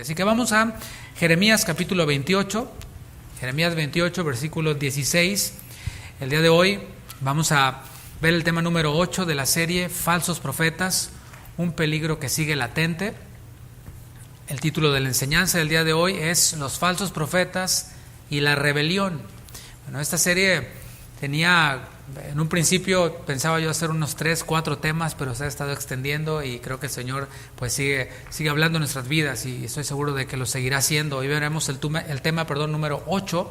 Así que vamos a Jeremías capítulo 28, Jeremías 28, versículo 16. El día de hoy vamos a ver el tema número 8 de la serie Falsos Profetas, un peligro que sigue latente. El título de la enseñanza del día de hoy es Los falsos profetas y la rebelión. Bueno, esta serie tenía, en un principio pensaba yo hacer unos 3, 4 temas, pero se ha estado extendiendo y creo que el Señor pues sigue hablando en nuestras vidas y estoy seguro de que lo seguirá haciendo. Hoy veremos el tema número 8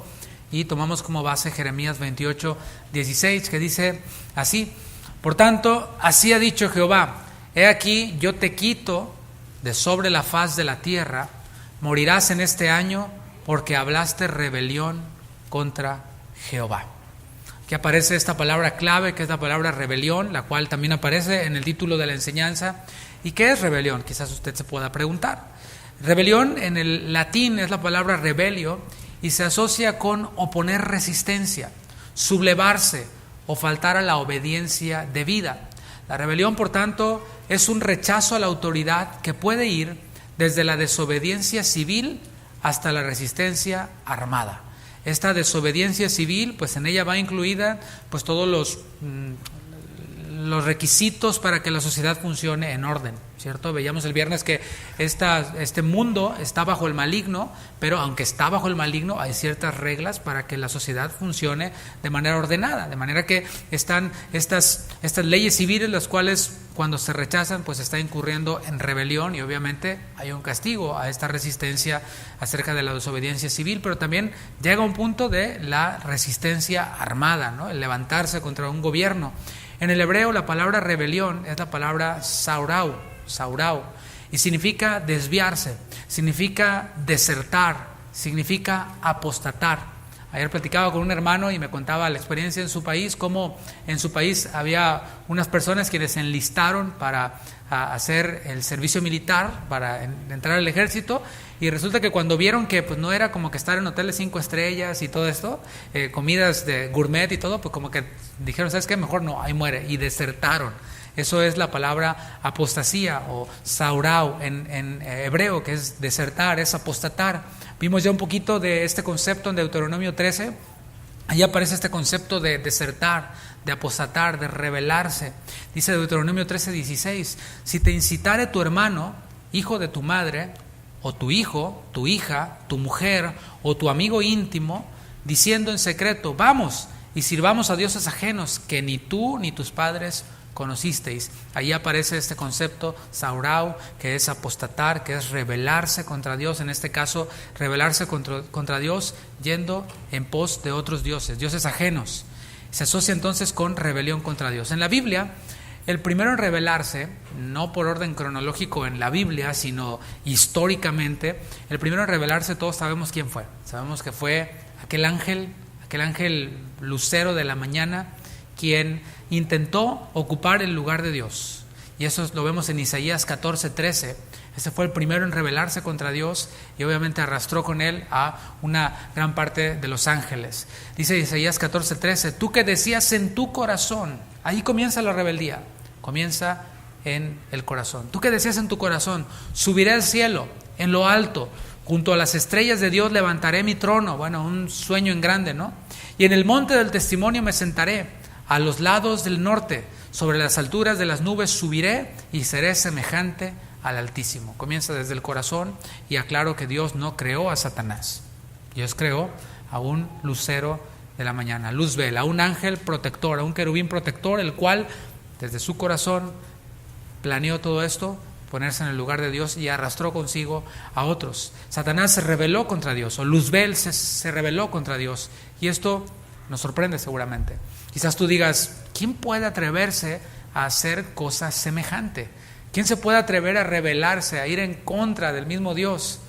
y tomamos como base Jeremías 28, 16, que dice así: Por tanto, así ha dicho Jehová, he aquí yo te quito de sobre la faz de la tierra, morirás en este año porque hablaste rebelión contra Jehová. Aquí aparece esta palabra clave, que es la palabra rebelión, la cual también aparece en el título de la enseñanza. ¿Y qué es rebelión? Quizás usted se pueda preguntar. Rebelión en el latín es la palabra rebelio y se asocia con oponer resistencia, sublevarse o faltar a la obediencia debida. La rebelión, por tanto, es un rechazo a la autoridad que puede ir desde la desobediencia civil hasta la resistencia armada. Esta desobediencia civil, pues en ella va incluida pues todos los requisitos para que la sociedad funcione en orden, ¿cierto? Veíamos el viernes que este mundo está bajo el maligno, pero aunque está bajo el maligno hay ciertas reglas para que la sociedad funcione de manera ordenada, de manera que están estas leyes civiles, las cuales cuando se rechazan pues está incurriendo en rebelión y obviamente hay un castigo a esta resistencia acerca de la desobediencia civil, pero también llega un punto de la resistencia armada, ¿no? El levantarse contra un gobierno. En el hebreo la palabra rebelión es la palabra saurau, y significa desviarse, significa desertar, significa apostatar. Ayer platicaba con un hermano y me contaba la experiencia en su país, cómo en su país había unas personas quienes se enlistaron para hacer el servicio militar, para entrar al ejército, y resulta que cuando vieron que pues no era como que estar en hoteles 5 estrellas y todo esto, comidas de gourmet y todo, pues como que dijeron, ¿sabes qué? Mejor no, ahí muere, y desertaron. Eso es la palabra apostasía o saurau en hebreo, que es desertar, es apostatar. Vimos ya un poquito de este concepto en Deuteronomio 13. Ahí aparece este concepto de desertar, de apostatar, de rebelarse. Dice Deuteronomio 13, 16: Si te incitare tu hermano, hijo de tu madre, o tu hijo, tu hija, tu mujer, o tu amigo íntimo, diciendo en secreto, vamos y sirvamos a dioses ajenos que ni tú ni tus padres conocisteis. Ahí aparece este concepto saurau, que es apostatar, que es rebelarse contra Dios, en este caso rebelarse contra Dios yendo en pos de otros dioses ajenos. Se asocia entonces con rebelión contra Dios. En la Biblia, el primero en rebelarse, no por orden cronológico en la Biblia, sino históricamente, el primero en rebelarse todos sabemos quién fue. Sabemos que fue aquel ángel lucero de la mañana, quien intentó ocupar el lugar de Dios. Y eso lo vemos en Isaías 14, 13. Ese fue el primero en rebelarse contra Dios y obviamente arrastró con él a una gran parte de los ángeles. Dice Isaías 14, 13, tú que decías en tu corazón, ahí comienza la rebeldía, comienza en el corazón. Tú que decías en tu corazón, subiré al cielo, en lo alto, junto a las estrellas de Dios levantaré mi trono. Bueno, un sueño en grande, ¿no? Y en el monte del testimonio me sentaré, a los lados del norte, sobre las alturas de las nubes subiré y seré semejante al Altísimo. Comienza desde el corazón y aclaro que Dios no creó a Satanás. Dios creó a un lucero de la mañana, Luzbel, a un ángel protector, a un querubín protector, el cual desde su corazón planeó todo esto, ponerse en el lugar de Dios y arrastró consigo a otros. Satanás se rebeló contra Dios, o Luzbel se rebeló contra Dios, y esto nos sorprende seguramente. Quizás tú digas, ¿quién puede atreverse a hacer cosas semejante? ¿Quién se puede atrever a rebelarse, a ir en contra del mismo Dios?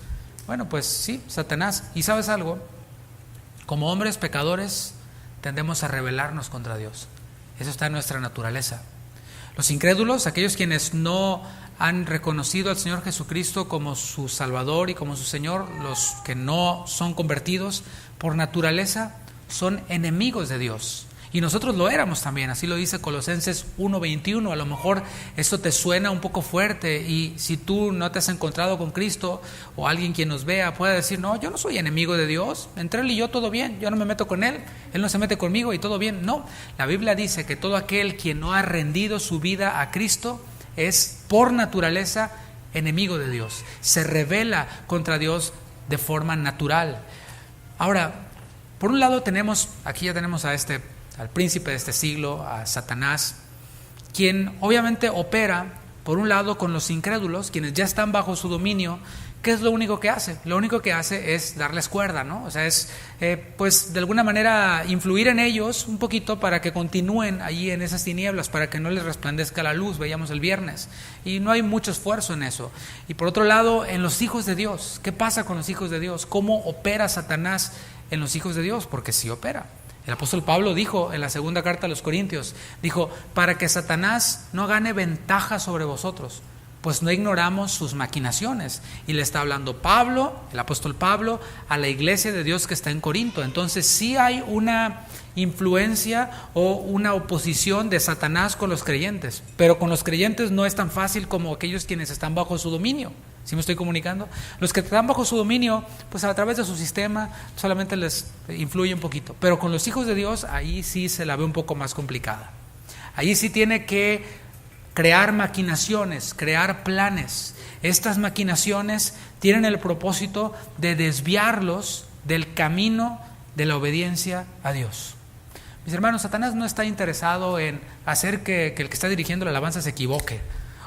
Bueno, pues sí, Satanás. ¿Y sabes algo? Como hombres pecadores tendemos a rebelarnos contra Dios. Eso está en nuestra naturaleza. Los incrédulos, aquellos quienes no han reconocido al Señor Jesucristo como su Salvador y como su Señor, los que no son convertidos, por naturaleza son enemigos de Dios. Y nosotros lo éramos también, así lo dice Colosenses 1:21. A lo mejor esto te suena un poco fuerte, y si tú no te has encontrado con Cristo, o alguien quien nos vea puede decir: no, yo no soy enemigo de Dios, entre Él y yo todo bien, yo no me meto con Él, Él no se mete conmigo y todo bien. No, la Biblia dice que todo aquel quien no ha rendido su vida a Cristo es por naturaleza enemigo de Dios, se rebela contra Dios de forma natural. Ahora, por un lado aquí ya tenemos al príncipe de este siglo, a Satanás, quien obviamente opera, por un lado, con los incrédulos, quienes ya están bajo su dominio. ¿Qué es lo único que hace? Lo único que hace es darles cuerda, ¿no? O sea, es pues de alguna manera influir en ellos un poquito para que continúen allí en esas tinieblas, para que no les resplandezca la luz, veíamos el viernes. Y no hay mucho esfuerzo en eso. Y por otro lado, en los hijos de Dios, ¿qué pasa con los hijos de Dios? ¿Cómo opera Satanás en los hijos de Dios? Porque sí opera. El apóstol Pablo dijo en la segunda carta a los Corintios, dijo: para que Satanás no gane ventaja sobre vosotros, pues no ignoramos sus maquinaciones. Y le está hablando Pablo, el apóstol Pablo, a la iglesia de Dios que está en Corinto. Entonces sí hay una influencia o una oposición de Satanás con los creyentes, pero con los creyentes no es tan fácil como aquellos quienes están bajo su dominio. ¿Sí me estoy comunicando? Los que están bajo su dominio, pues a través de su sistema solamente les influye un poquito, pero con los hijos de Dios ahí sí se la ve un poco más complicada. Ahí sí tiene que crear maquinaciones, crear planes. Estas maquinaciones tienen el propósito de desviarlos del camino de la obediencia a Dios. Mis hermanos, Satanás no está interesado en hacer que el que está dirigiendo la alabanza se equivoque,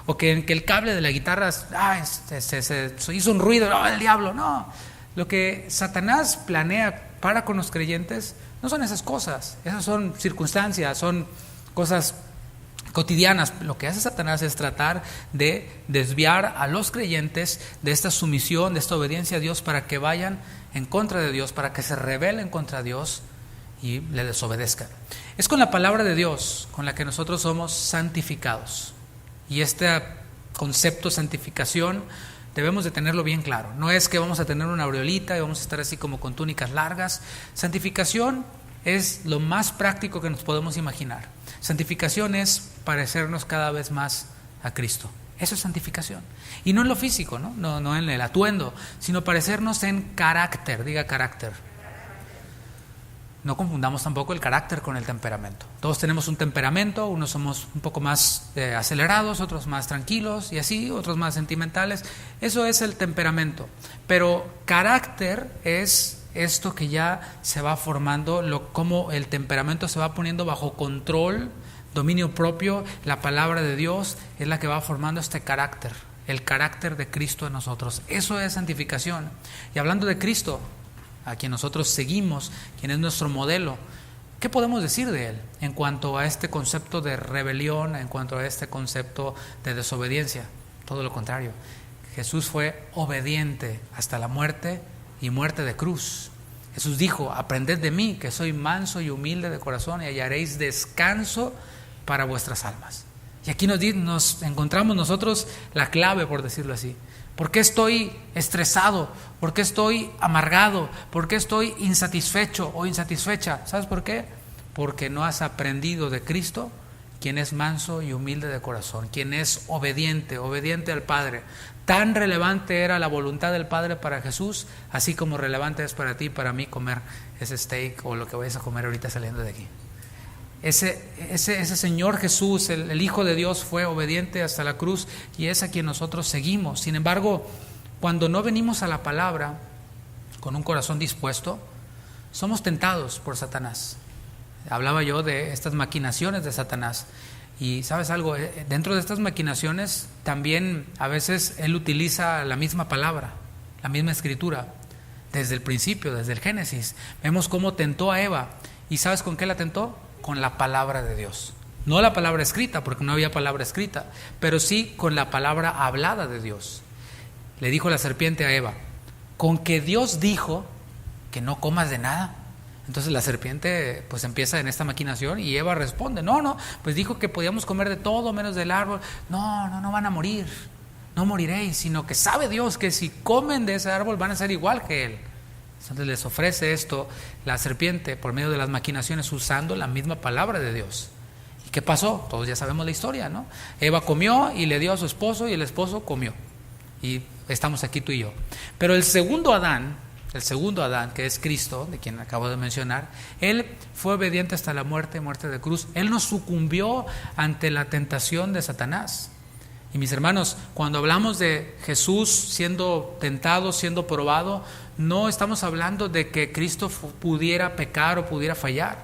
o que el cable de la guitarra se hizo un ruido, ¡oh, el diablo! No. Lo que Satanás planea para con los creyentes no son esas cosas. Esas son circunstancias, son cosas cotidianas. Lo que hace Satanás es tratar de desviar a los creyentes de esta sumisión, de esta obediencia a Dios, para que vayan en contra de Dios, para que se rebelen contra Dios y le desobedezcan. Es con la palabra de Dios con la que nosotros somos santificados. Y este concepto santificación debemos de tenerlo bien claro. No es que vamos a tener una aureolita y vamos a estar así como con túnicas largas. Santificación es lo más práctico que nos podemos imaginar. Santificación es parecernos cada vez más a Cristo. Eso es santificación. Y no en lo físico, no en el atuendo, sino parecernos en carácter. Diga carácter. No confundamos tampoco el carácter con el temperamento. Todos tenemos un temperamento, unos somos un poco más acelerados, otros más tranquilos y así, otros más sentimentales. Eso es el temperamento. Pero carácter es esto que ya se va formando, cómo el temperamento se va poniendo bajo control, dominio propio. La palabra de Dios es la que va formando este carácter, el carácter de Cristo en nosotros. Eso es santificación. Y hablando de Cristo, a quien nosotros seguimos, quien es nuestro modelo, ¿qué podemos decir de Él en cuanto a este concepto de rebelión, en cuanto a este concepto de desobediencia? Todo lo contrario. Jesús fue obediente hasta la muerte y muerte de cruz. Jesús dijo: aprended de mí, que soy manso y humilde de corazón, y hallaréis descanso para vuestras almas. Y aquí nos encontramos nosotros la clave, por decirlo así. ¿Por qué estoy estresado? ¿Por qué estoy amargado? ¿Por qué estoy insatisfecho o insatisfecha? ¿Sabes por qué? Porque no has aprendido de Cristo, quien es manso y humilde de corazón, quien es obediente al Padre. Tan relevante era la voluntad del Padre para Jesús, así como relevante es para ti y para mí comer ese steak o lo que vayas a comer ahorita saliendo de aquí. Ese Señor Jesús, el Hijo de Dios, fue obediente hasta la cruz y es a quien nosotros seguimos. Sin embargo, cuando no venimos a la palabra con un corazón dispuesto, somos tentados por Satanás. Hablaba yo de estas maquinaciones de Satanás. Y ¿sabes algo? Dentro de estas maquinaciones también a veces él utiliza la misma palabra, la misma escritura. Desde el principio, desde el Génesis, vemos cómo tentó a Eva. ¿Y sabes con qué la tentó? Con la palabra de Dios. No la palabra escrita, porque no había palabra escrita, pero sí con la palabra hablada de Dios. Le dijo la serpiente a Eva: con que Dios dijo que no comas de nada. Entonces la serpiente pues empieza en esta maquinación y Eva responde: no, pues dijo que podíamos comer de todo menos del árbol. No van a morir, no moriréis, sino que sabe Dios que si comen de ese árbol van a ser igual que Él, Entonces les ofrece esto la serpiente por medio de las maquinaciones usando la misma palabra de Dios. ¿Y qué pasó? Todos ya sabemos la historia, ¿no? Eva comió y le dio a su esposo y el esposo comió. Y estamos aquí tú y yo. Pero el segundo Adán, que es Cristo, de quien acabo de mencionar, él fue obediente hasta la muerte de cruz. Él no sucumbió ante la tentación de Satanás. Y mis hermanos, cuando hablamos de Jesús siendo tentado, siendo probado, no estamos hablando de que Cristo pudiera pecar o pudiera fallar.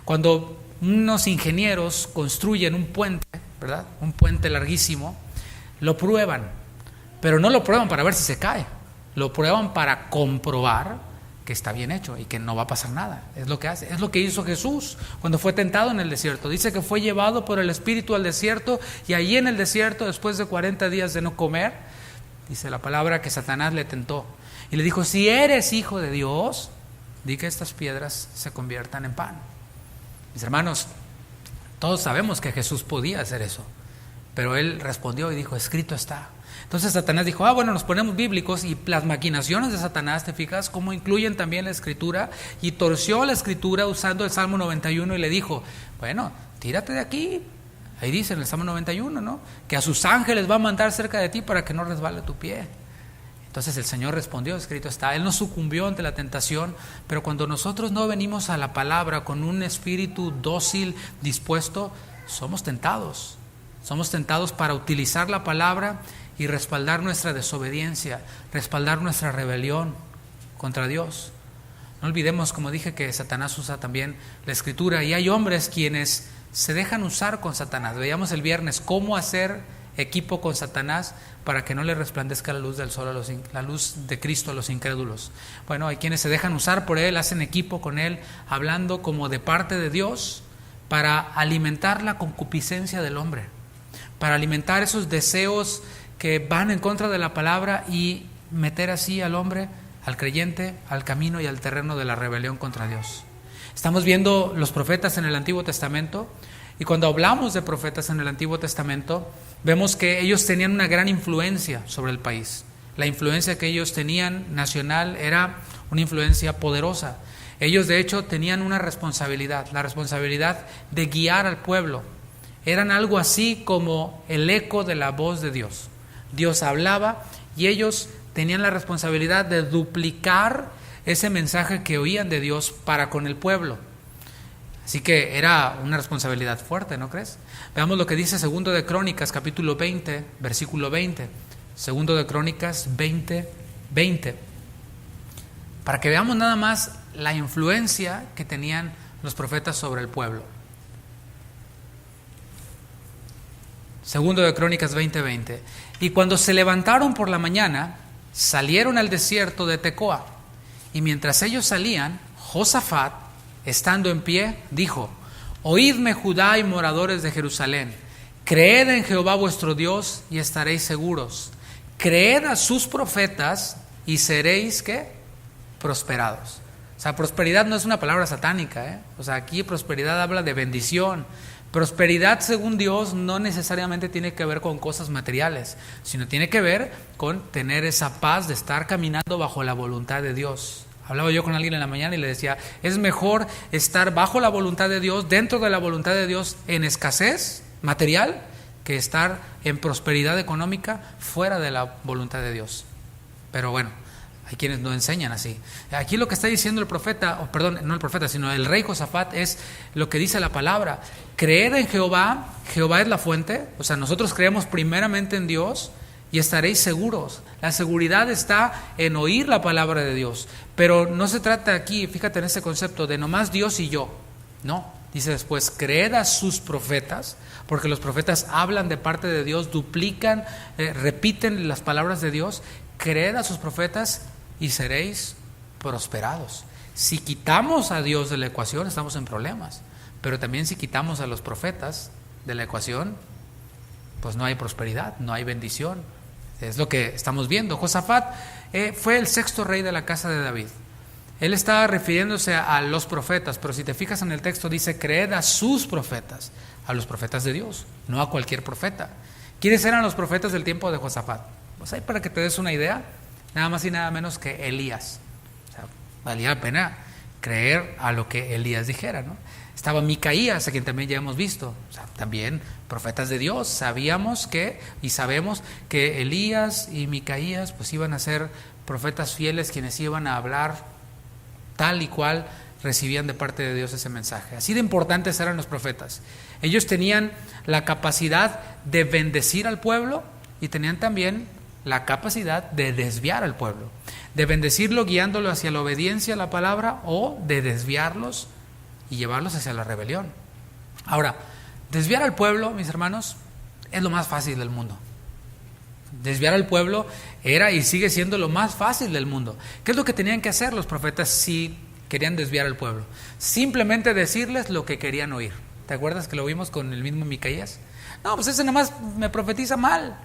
Cuando unos ingenieros construyen un puente, ¿verdad? Un puente larguísimo, lo prueban, pero no lo prueban para ver si se cae, lo prueban para comprobar que está bien hecho y que no va a pasar nada. Es lo que hace, es lo que hizo Jesús cuando fue tentado en el desierto. Dice que fue llevado por el Espíritu al desierto, y allí en el desierto, después de 40 días de no comer, dice la palabra que Satanás le tentó y le dijo: si eres hijo de Dios, di que estas piedras se conviertan en pan. Mis hermanos, todos sabemos que Jesús podía hacer eso, pero él respondió y dijo: escrito está. Entonces Satanás dijo: bueno, nos ponemos bíblicos, y las maquinaciones de Satanás, ¿te fijas cómo incluyen también la escritura? Y torció la escritura usando el Salmo 91 y le dijo: bueno, tírate de aquí. Ahí dice en el Salmo 91, ¿no?, que a sus ángeles va a mandar cerca de ti para que no resbale tu pie. Entonces el Señor respondió: escrito está. Él no sucumbió ante la tentación, pero cuando nosotros no venimos a la palabra con un espíritu dócil, dispuesto, somos tentados. Somos tentados para utilizar la palabra y respaldar nuestra desobediencia, respaldar nuestra rebelión contra Dios. No olvidemos, como dije, que Satanás usa también la escritura, y hay hombres quienes se dejan usar con Satanás. Veíamos el viernes cómo hacer equipo con Satanás para que no le resplandezca la luz del sol, la luz de Cristo a los incrédulos. Bueno, hay quienes se dejan usar por él, hacen equipo con él, hablando como de parte de Dios para alimentar la concupiscencia del hombre, para alimentar esos deseos que van en contra de la palabra y meter así al hombre, al creyente, al camino y al terreno de la rebelión contra Dios. Estamos viendo los profetas en el Antiguo Testamento, y cuando hablamos de profetas en el Antiguo Testamento, vemos que ellos tenían una gran influencia sobre el país. La influencia que ellos tenían nacional era una influencia poderosa. Ellos de hecho tenían una responsabilidad, la responsabilidad de guiar al pueblo. Eran algo así como el eco de la voz de Dios. Dios hablaba y ellos tenían la responsabilidad de duplicar ese mensaje que oían de Dios para con el pueblo. Así que era una responsabilidad fuerte, ¿no crees? Veamos lo que dice 2 de Crónicas, capítulo 20, versículo 20. 2 de Crónicas 20, 20. Para que veamos nada más la influencia que tenían los profetas sobre el pueblo. 2 de Crónicas 20, 20. Y cuando se levantaron por la mañana, salieron al desierto de Tecoa. Y mientras ellos salían, Josafat, estando en pie, dijo: oídme, Judá y moradores de Jerusalén, creed en Jehová vuestro Dios y estaréis seguros. Creed a sus profetas y seréis, ¿qué?, prosperados. O sea, prosperidad no es una palabra satánica, ¿eh? O sea, aquí prosperidad habla de bendición. Prosperidad, según Dios, no necesariamente tiene que ver con cosas materiales, sino tiene que ver con tener esa paz de estar caminando bajo la voluntad de Dios. Hablaba yo con alguien en la mañana y le decía: es mejor estar bajo la voluntad de Dios, dentro de la voluntad de Dios, en escasez material, que estar en prosperidad económica fuera de la voluntad de Dios. Pero bueno, hay quienes no enseñan así. Aquí lo que está diciendo el profeta, no el profeta, sino el rey Josafat, es lo que dice la palabra: creed en Jehová, Jehová es la fuente. O sea, nosotros creemos primeramente en Dios y estaréis seguros. La seguridad está en oír la palabra de Dios. Pero no se trata aquí, fíjate en este concepto, de nomás Dios y yo. No, dice después: creed a sus profetas, porque los profetas hablan de parte de Dios, duplican, repiten las palabras de Dios. Creed a sus profetas y seréis prosperados. Si quitamos a Dios de la ecuación, estamos en problemas. Pero también si quitamos a los profetas de la ecuación, pues no hay prosperidad, no hay bendición. Es lo que estamos viendo. Josafat fue el sexto rey de la casa de David. Él estaba refiriéndose a los profetas, pero si te fijas en el texto dice: creed a sus profetas, a los profetas de Dios, no a cualquier profeta. ¿Quiénes eran los profetas del tiempo de Josafat? Pues ahí, para que te des una idea, nada más y nada menos que Elías. O sea, valía la pena creer a lo que Elías dijera, ¿no? Estaba Micaías, a quien también ya hemos visto, o sea, también profetas de Dios. Sabíamos que, y sabemos que Elías y Micaías pues iban a ser profetas fieles, quienes iban a hablar tal y cual recibían de parte de Dios ese mensaje. Así de importantes eran los profetas. Ellos tenían la capacidad de bendecir al pueblo y tenían también la capacidad de desviar al pueblo, de bendecirlo guiándolo hacia la obediencia a la palabra o de desviarlos y llevarlos hacia la rebelión. Ahora, desviar al pueblo, mis hermanos, es lo más fácil del mundo. Desviar al pueblo era y sigue siendo lo más fácil del mundo. ¿Qué es lo que tenían que hacer los profetas si querían desviar al pueblo? Simplemente decirles lo que querían oír. ¿Te acuerdas que lo vimos con el mismo Micaías? No, pues ese nada más me profetiza mal.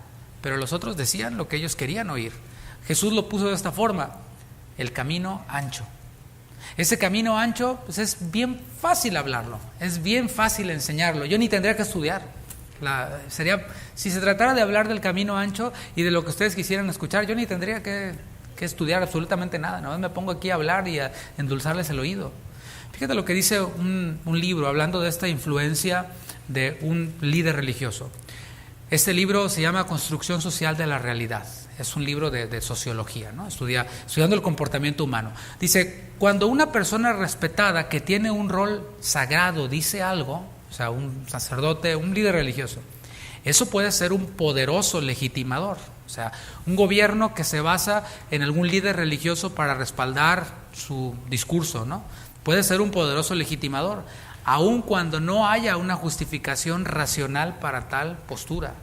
Pero los otros decían lo que ellos querían oír. Jesús lo puso de esta forma: el camino ancho. Ese camino ancho, pues es bien fácil hablarlo, es bien fácil enseñarlo. Yo ni tendría que estudiar. Si se tratara de hablar del camino ancho y de lo que ustedes quisieran escuchar, yo ni tendría que estudiar absolutamente nada. Nada más me pongo aquí a hablar y a endulzarles el oído. Fíjate lo que dice un libro hablando de esta influencia de un líder religioso. Este libro se llama Construcción Social de la Realidad. Es un libro de sociología, ¿no? Estudiando el comportamiento humano. Dice, cuando una persona respetada que tiene un rol sagrado dice algo, o sea, un sacerdote, un líder religioso, eso puede ser un poderoso legitimador. O sea, un gobierno que se basa en algún líder religioso para respaldar su discurso, ¿no? Puede ser un poderoso legitimador, aun cuando no haya una justificación racional para tal postura.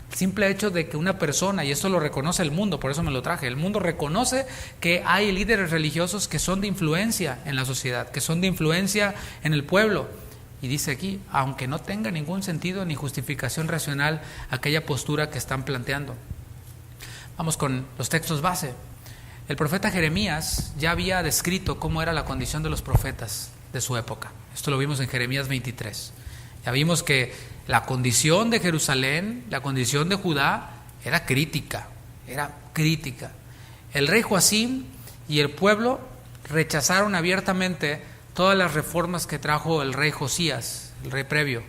El simple hecho de que una persona, y esto lo reconoce el mundo, por eso me lo traje, el mundo reconoce que hay líderes religiosos que son de influencia en la sociedad, que son de influencia en el pueblo. Y dice aquí, aunque no tenga ningún sentido ni justificación racional aquella postura que están planteando. Vamos con los textos base. El profeta Jeremías ya había descrito cómo era la condición de los profetas de su época. Esto lo vimos en Jeremías 23. Ya vimos que la condición de Jerusalén, la condición de Judá, era crítica. El rey Joacim y el pueblo rechazaron abiertamente todas las reformas que trajo el rey Josías, el rey previo.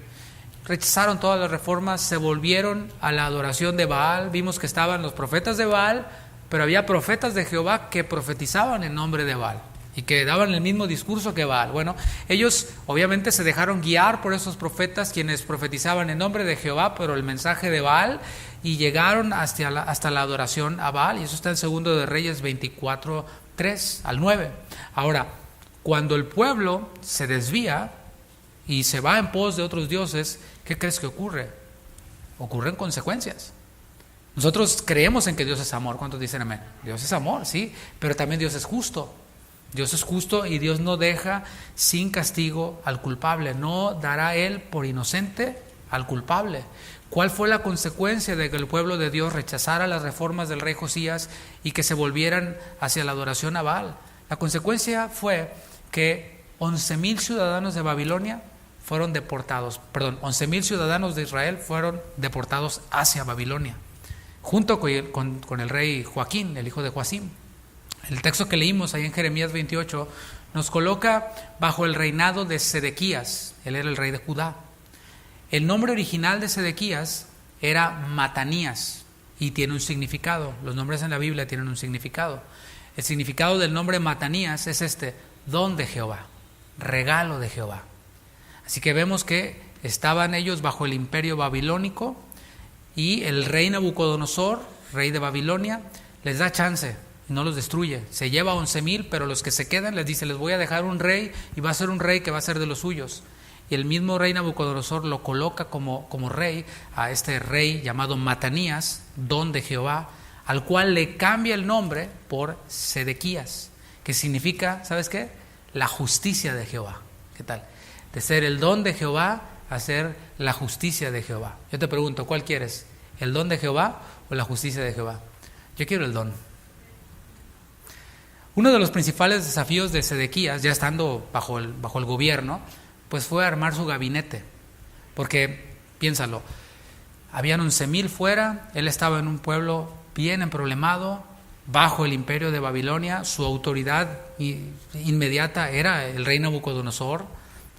Rechazaron todas las reformas, se volvieron a la adoración de Baal. Vimos que estaban los profetas de Baal, pero había profetas de Jehová que profetizaban en nombre de Baal y que daban el mismo discurso que Baal. Bueno, ellos obviamente se dejaron guiar por esos profetas quienes profetizaban en nombre de Jehová, pero el mensaje de Baal, y llegaron hasta la adoración a Baal, y eso está en 2 de Reyes 24, 3 al 9. Ahora, cuando el pueblo se desvía y se va en pos de otros dioses, ¿qué crees que ocurre? Ocurren consecuencias. Nosotros creemos en que Dios es amor. ¿Cuántos dicen amén? Dios es amor, sí, pero también Dios es justo. Dios es justo y Dios no deja sin castigo al culpable. No dará Él por inocente al culpable. ¿Cuál fue la consecuencia de que el pueblo de Dios rechazara las reformas del rey Josías y que se volvieran hacia la adoración a Baal? La consecuencia fue que 11,000 ciudadanos de Babilonia fueron deportados. 11,000 ciudadanos de Israel fueron deportados hacia Babilonia, junto con el rey Joaquín, el hijo de Joacim. El texto que leímos ahí en Jeremías 28 nos coloca bajo el reinado de Sedequías. Él era el rey de Judá. El nombre original de Sedequías era Matanías y tiene un significado. Los nombres en la Biblia tienen un significado. El significado del nombre Matanías es don de Jehová, regalo de Jehová. Así que vemos que estaban ellos bajo el imperio babilónico y el rey Nabucodonosor, rey de Babilonia, les da chance y no los destruye. Se lleva 11,000, pero los que se quedan les dice, les voy a dejar un rey y va a ser un rey que va a ser de los suyos. Y el mismo rey Nabucodonosor lo coloca como rey a este rey llamado Matanías, don de Jehová, al cual le cambia el nombre por Sedequías, que significa, ¿sabes qué? La justicia de Jehová. ¿Qué tal? De ser el don de Jehová a ser la justicia de Jehová. Yo te pregunto, ¿cuál quieres? ¿El don de Jehová o la justicia de Jehová? Yo quiero el don. Uno de los principales desafíos de Sedequías, ya estando bajo el gobierno, pues fue armar su gabinete. Porque, piénsalo, habían 11,000 fuera, él estaba en un pueblo bien emproblemado, bajo el imperio de Babilonia. Su autoridad inmediata era el rey Nabucodonosor,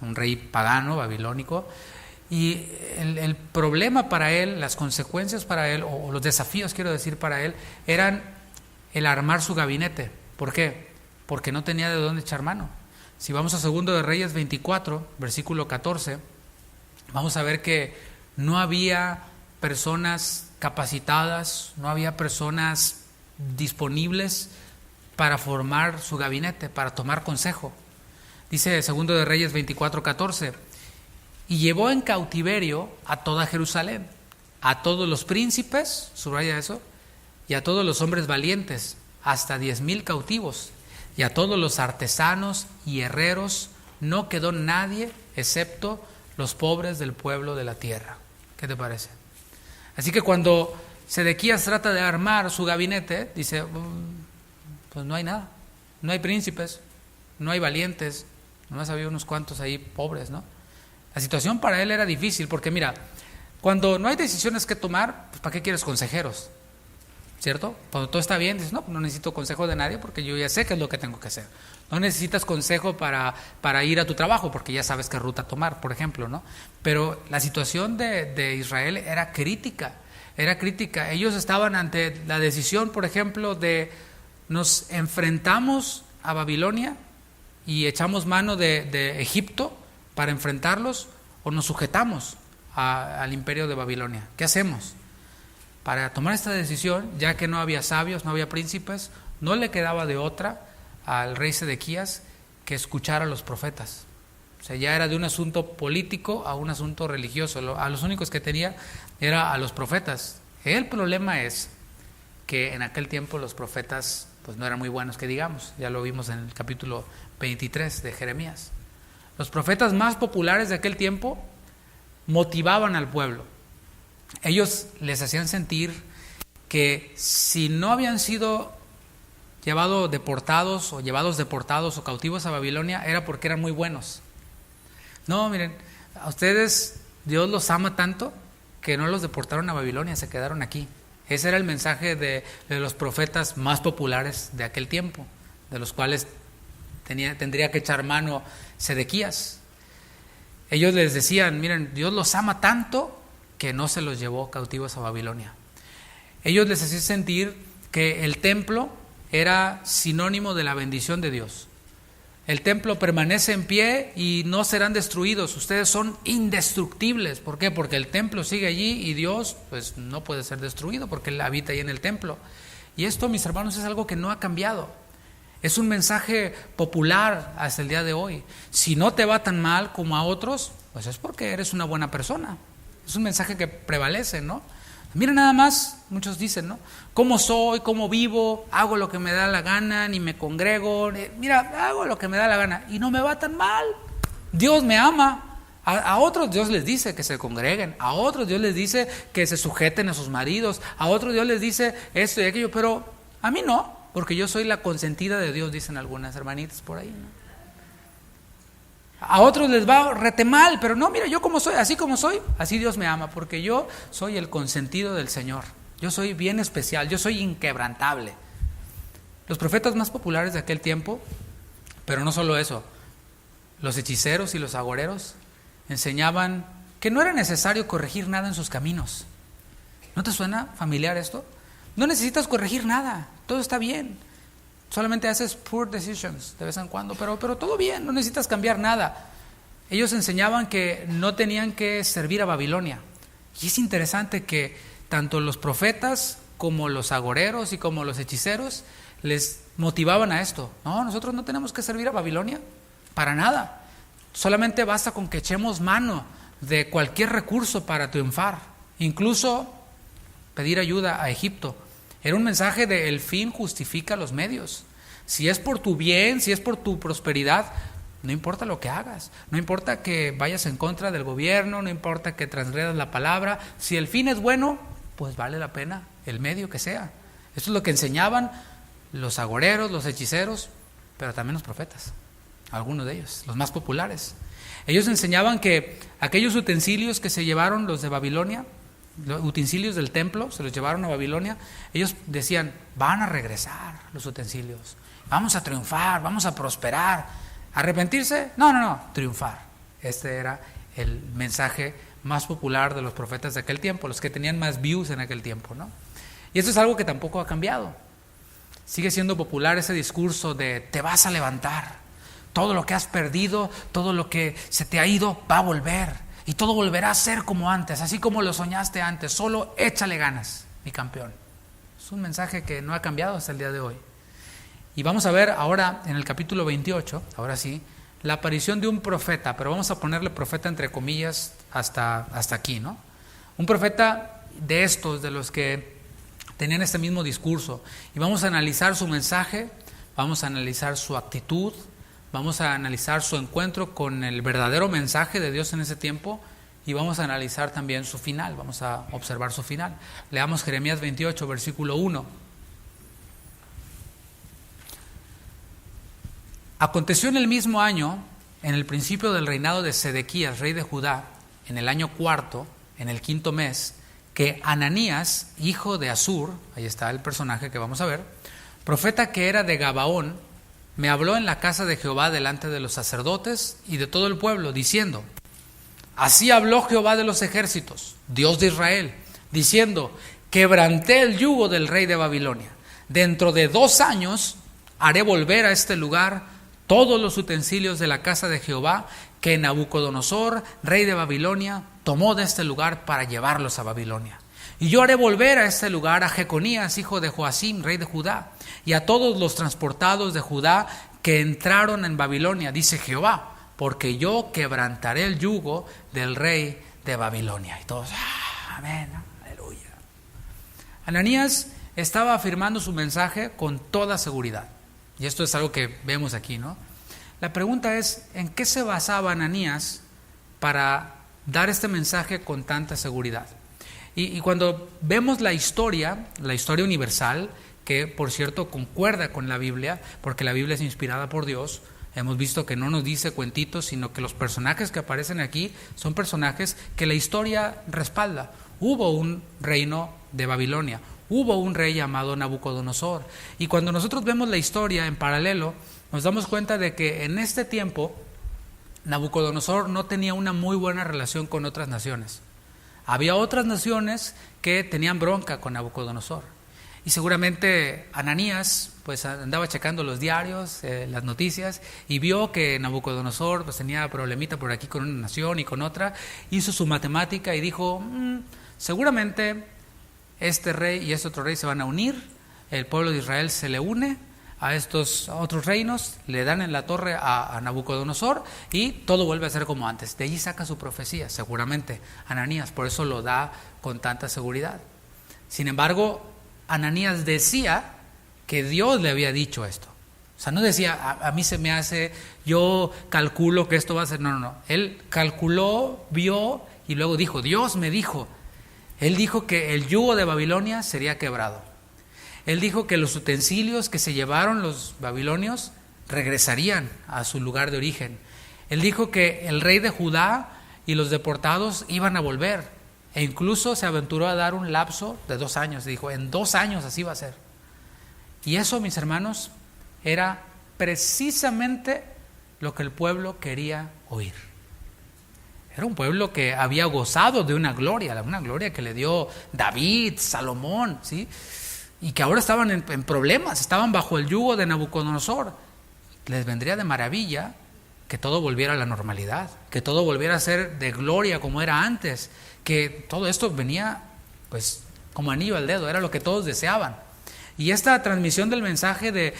un rey pagano, babilónico. Y el problema para él, las consecuencias para él, o los desafíos, quiero decir, para él, eran el armar su gabinete. ¿Por qué? Porque no tenía de dónde echar mano. Si vamos a 2 de Reyes 24, versículo 14, vamos a ver que no había personas capacitadas, no había personas disponibles para formar su gabinete, para tomar consejo. Dice 2 de Reyes 24, 14, y llevó en cautiverio a toda Jerusalén, a todos los príncipes, subraya eso, y a todos los hombres valientes, hasta 10,000 cautivos, y a todos los artesanos y herreros, no quedó nadie excepto los pobres del pueblo de la tierra. ¿Qué te parece? Así que cuando Sedequías trata de armar su gabinete, dice, pues no hay nada, no hay príncipes, no hay valientes, nomás había unos cuantos ahí pobres, ¿no? La situación para él era difícil, porque mira, cuando no hay decisiones que tomar, pues ¿para qué quieres consejeros? ¿Cierto? Cuando todo está bien, dices, no necesito consejo de nadie porque yo ya sé qué es lo que tengo que hacer. No necesitas consejo para ir a tu trabajo porque ya sabes qué ruta tomar, por ejemplo, ¿no? Pero la situación de Israel era crítica. Ellos estaban ante la decisión, por ejemplo, de nos enfrentamos a Babilonia y echamos mano de Egipto para enfrentarlos, o nos sujetamos al imperio de Babilonia. ¿Qué hacemos? Para tomar esta decisión, ya que no había sabios, no había príncipes, no le quedaba de otra al rey Sedequías que escuchar a los profetas. O sea, ya era de un asunto político a un asunto religioso. A los únicos que tenía era a los profetas. El problema es que en aquel tiempo los profetas pues no eran muy buenos, que digamos. Ya lo vimos en el capítulo 23 de Jeremías. Los profetas más populares de aquel tiempo motivaban al pueblo. Ellos les hacían sentir que si no habían sido llevados deportados o cautivos a Babilonia, era porque eran muy buenos. No, miren, a ustedes Dios los ama tanto que no los deportaron a Babilonia, se quedaron aquí. Ese era el mensaje de los profetas más populares de aquel tiempo, de los cuales tendría que echar mano Sedequías. Ellos les decían, miren, Dios los ama tanto que no se los llevó cautivos a Babilonia. Ellos les hacían sentir que el templo era sinónimo de la bendición de Dios. El templo permanece en pie y no serán destruidos. Ustedes son indestructibles. ¿Por qué? Porque el templo sigue allí y Dios pues no puede ser destruido porque Él habita ahí en el templo. Y esto, mis hermanos, es algo que no ha cambiado. Es un mensaje popular hasta el día de hoy. Si no te va tan mal como a otros, pues es porque eres una buena persona. Es un mensaje que prevalece, ¿no? Mira nada más, muchos dicen, ¿no? ¿Cómo soy? ¿Cómo vivo? Hago lo que me da la gana, ni me congrego. Mira, hago lo que me da la gana y no me va tan mal. Dios me ama. A otros Dios les dice que se congreguen. A otros Dios les dice que se sujeten a sus maridos. A otros Dios les dice esto y aquello. Pero a mí no, porque yo soy la consentida de Dios, dicen algunas hermanitas por ahí, ¿no? A otros les va rete mal, pero no, mira, yo como soy, así Dios me ama, porque yo soy el consentido del Señor. Yo soy bien especial, yo soy inquebrantable. Los profetas más populares de aquel tiempo, pero no solo eso, los hechiceros y los agoreros enseñaban que no era necesario corregir nada en sus caminos. ¿No te suena familiar esto? No necesitas corregir nada, todo está bien. Solamente haces poor decisions de vez en cuando, pero todo bien, no necesitas cambiar nada. Ellos enseñaban que no tenían que servir a Babilonia. Y es interesante que tanto los profetas como los agoreros y como los hechiceros les motivaban a esto. No, nosotros no tenemos que servir a Babilonia, para nada. Solamente basta con que echemos mano de cualquier recurso para triunfar, incluso pedir ayuda a Egipto. Era un mensaje de el fin justifica los medios. Si es por tu bien, si es por tu prosperidad, no importa lo que hagas, no importa que vayas en contra del gobierno, no importa que transgredas la palabra, si el fin es bueno, pues vale la pena el medio que sea. Esto es lo que enseñaban los agoreros, los hechiceros, pero también los profetas, algunos de ellos, los más populares. Ellos enseñaban que aquellos utensilios que se llevaron los de Babilonia los utensilios del templo, se los llevaron a Babilonia. Ellos decían, van a regresar los utensilios, vamos a triunfar, vamos a prosperar. ¿Arrepentirse? No, triunfar. Este era el mensaje más popular de los profetas de aquel tiempo, los que tenían más views en aquel tiempo, ¿no? Y esto es algo que tampoco ha cambiado. Sigue siendo popular ese discurso de te vas a levantar, todo lo que has perdido, todo lo que se te ha ido va a volver. Y todo volverá a ser como antes, así como lo soñaste antes. Solo échale ganas, mi campeón. Es un mensaje que no ha cambiado hasta el día de hoy. Y vamos a ver ahora en el capítulo 28, ahora sí, la aparición de un profeta, pero vamos a ponerle profeta entre comillas hasta aquí, ¿no? Un profeta de estos, de los que tenían este mismo discurso. Y vamos a analizar su mensaje, vamos a analizar su actitud, vamos a analizar su encuentro con el verdadero mensaje de Dios en ese tiempo y vamos a analizar también su final, vamos a observar su final. Leamos Jeremías 28, versículo 1. Aconteció en el mismo año, en el principio del reinado de Sedequías, rey de Judá, en el año cuarto, en el quinto mes, que Ananías, hijo de Azur, ahí está el personaje que vamos a ver, profeta que era de Gabaón, me habló en la casa de Jehová delante de los sacerdotes y de todo el pueblo, diciendo, así habló Jehová de los ejércitos, Dios de Israel, diciendo, quebranté el yugo del rey de Babilonia. Dentro de 2 años haré volver a este lugar todos los utensilios de la casa de Jehová que Nabucodonosor, rey de Babilonia, tomó de este lugar para llevarlos a Babilonia. Y yo haré volver a este lugar a Jeconías, hijo de Joacim, rey de Judá, y a todos los transportados de Judá que entraron en Babilonia, dice Jehová, porque yo quebrantaré el yugo del rey de Babilonia. Y todos, amén, aleluya. Ananías estaba afirmando su mensaje con toda seguridad. Y esto es algo que vemos aquí, ¿no? La pregunta es, ¿en qué se basaba Ananías para dar este mensaje con tanta seguridad? Y cuando vemos la historia universal, que por cierto concuerda con la Biblia, porque la Biblia es inspirada por Dios, hemos visto que no nos dice cuentitos, sino que los personajes que aparecen aquí son personajes que la historia respalda. Hubo un reino de Babilonia, hubo un rey llamado Nabucodonosor, y cuando nosotros vemos la historia en paralelo, nos damos cuenta de que en este tiempo Nabucodonosor no tenía una muy buena relación con otras naciones. Había otras naciones que tenían bronca con Nabucodonosor. Y seguramente Ananías pues andaba checando los diarios, las noticias, y vio que Nabucodonosor pues tenía problemita por aquí con una nación y con otra. Hizo su matemática y dijo, seguramente este rey y este otro rey se van a unir, el pueblo de Israel se le une a estos otros reinos, le dan en la torre a Nabucodonosor y todo vuelve a ser como antes. De allí saca su profecía, seguramente Ananías, por eso lo da con tanta seguridad. Sin embargo, Ananías decía que Dios le había dicho esto. O sea, no decía, a mí se me hace, yo calculo que esto va a ser, no. Él calculó, vio y luego dijo, Dios me dijo. Él dijo que el yugo de Babilonia sería quebrado. Él dijo que los utensilios que se llevaron los babilonios regresarían a su lugar de origen. Él dijo que el rey de Judá y los deportados iban a volver. E incluso se aventuró a dar un lapso de 2 años. Dijo, en 2 años así va a ser. Y eso, mis hermanos, era precisamente lo que el pueblo quería oír. Era un pueblo que había gozado de una gloria que le dio David, Salomón, ¿sí? Y que ahora estaban en problemas, estaban bajo el yugo de Nabucodonosor. Les vendría de maravilla que todo volviera a la normalidad, que todo volviera a ser de gloria como era antes, que todo esto venía pues como anillo al dedo, era lo que todos deseaban. Y esta transmisión del mensaje de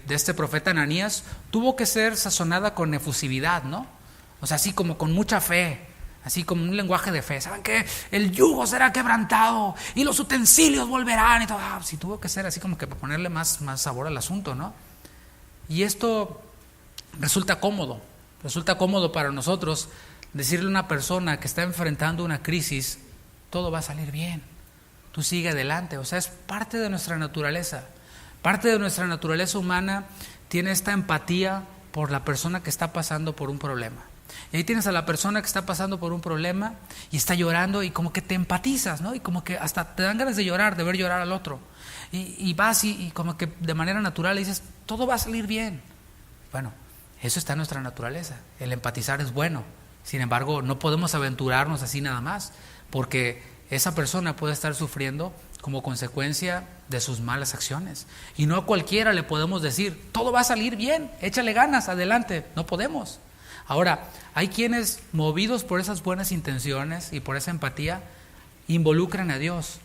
este profeta Ananías tuvo que ser sazonada con efusividad, ¿no? O sea, así como con mucha fe, así como un lenguaje de fe. ¿Saben qué? El yugo será quebrantado y los utensilios volverán y todo. Sí, tuvo que ser así como que para ponerle más sabor al asunto, ¿no? Y esto resulta cómodo para nosotros decirle a una persona que está enfrentando una crisis, todo va a salir bien, tú sigue adelante. O sea, es parte de nuestra naturaleza. Parte de nuestra naturaleza humana tiene esta empatía por la persona que está pasando por un problema. Y ahí tienes a la persona que está pasando por un problema y está llorando y como que te empatizas, ¿no? Y como que hasta te dan ganas de llorar, de ver llorar al otro. Y vas y como que de manera natural le dices, todo va a salir bien. Bueno, eso está en nuestra naturaleza. El empatizar es bueno. Sin embargo, no podemos aventurarnos así nada más, porque esa persona puede estar sufriendo como consecuencia de sus malas acciones. Y no a cualquiera le podemos decir, todo va a salir bien, échale ganas, adelante. No podemos. Ahora, hay quienes, movidos por esas buenas intenciones y por esa empatía, involucran a Dios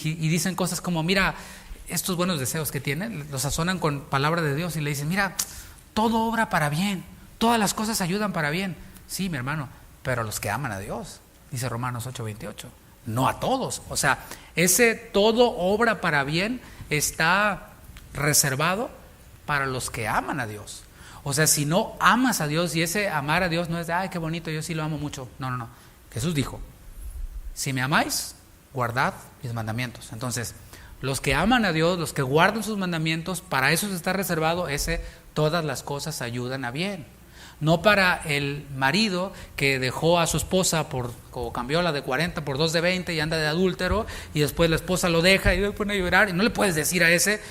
y dicen cosas como, mira, estos buenos deseos que tienen, los sazonan con palabra de Dios y le dicen, mira, todo obra para bien, todas las cosas ayudan para bien. Sí, mi hermano, pero a los que aman a Dios, dice Romanos 8:28, no a todos. O sea, ese todo obra para bien está reservado para los que aman a Dios. O sea, si no amas a Dios, y ese amar a Dios no es de, ay, qué bonito, yo sí lo amo mucho. No. Jesús dijo, si me amáis, guardad mis mandamientos. Entonces, los que aman a Dios, los que guardan sus mandamientos, para eso está reservado ese, todas las cosas ayudan a bien. No para el marido que dejó a su esposa o cambió la de 40 por 2 de 20 y anda de adúltero, y después la esposa lo deja y le pone a llorar, y no le puedes decir a ese,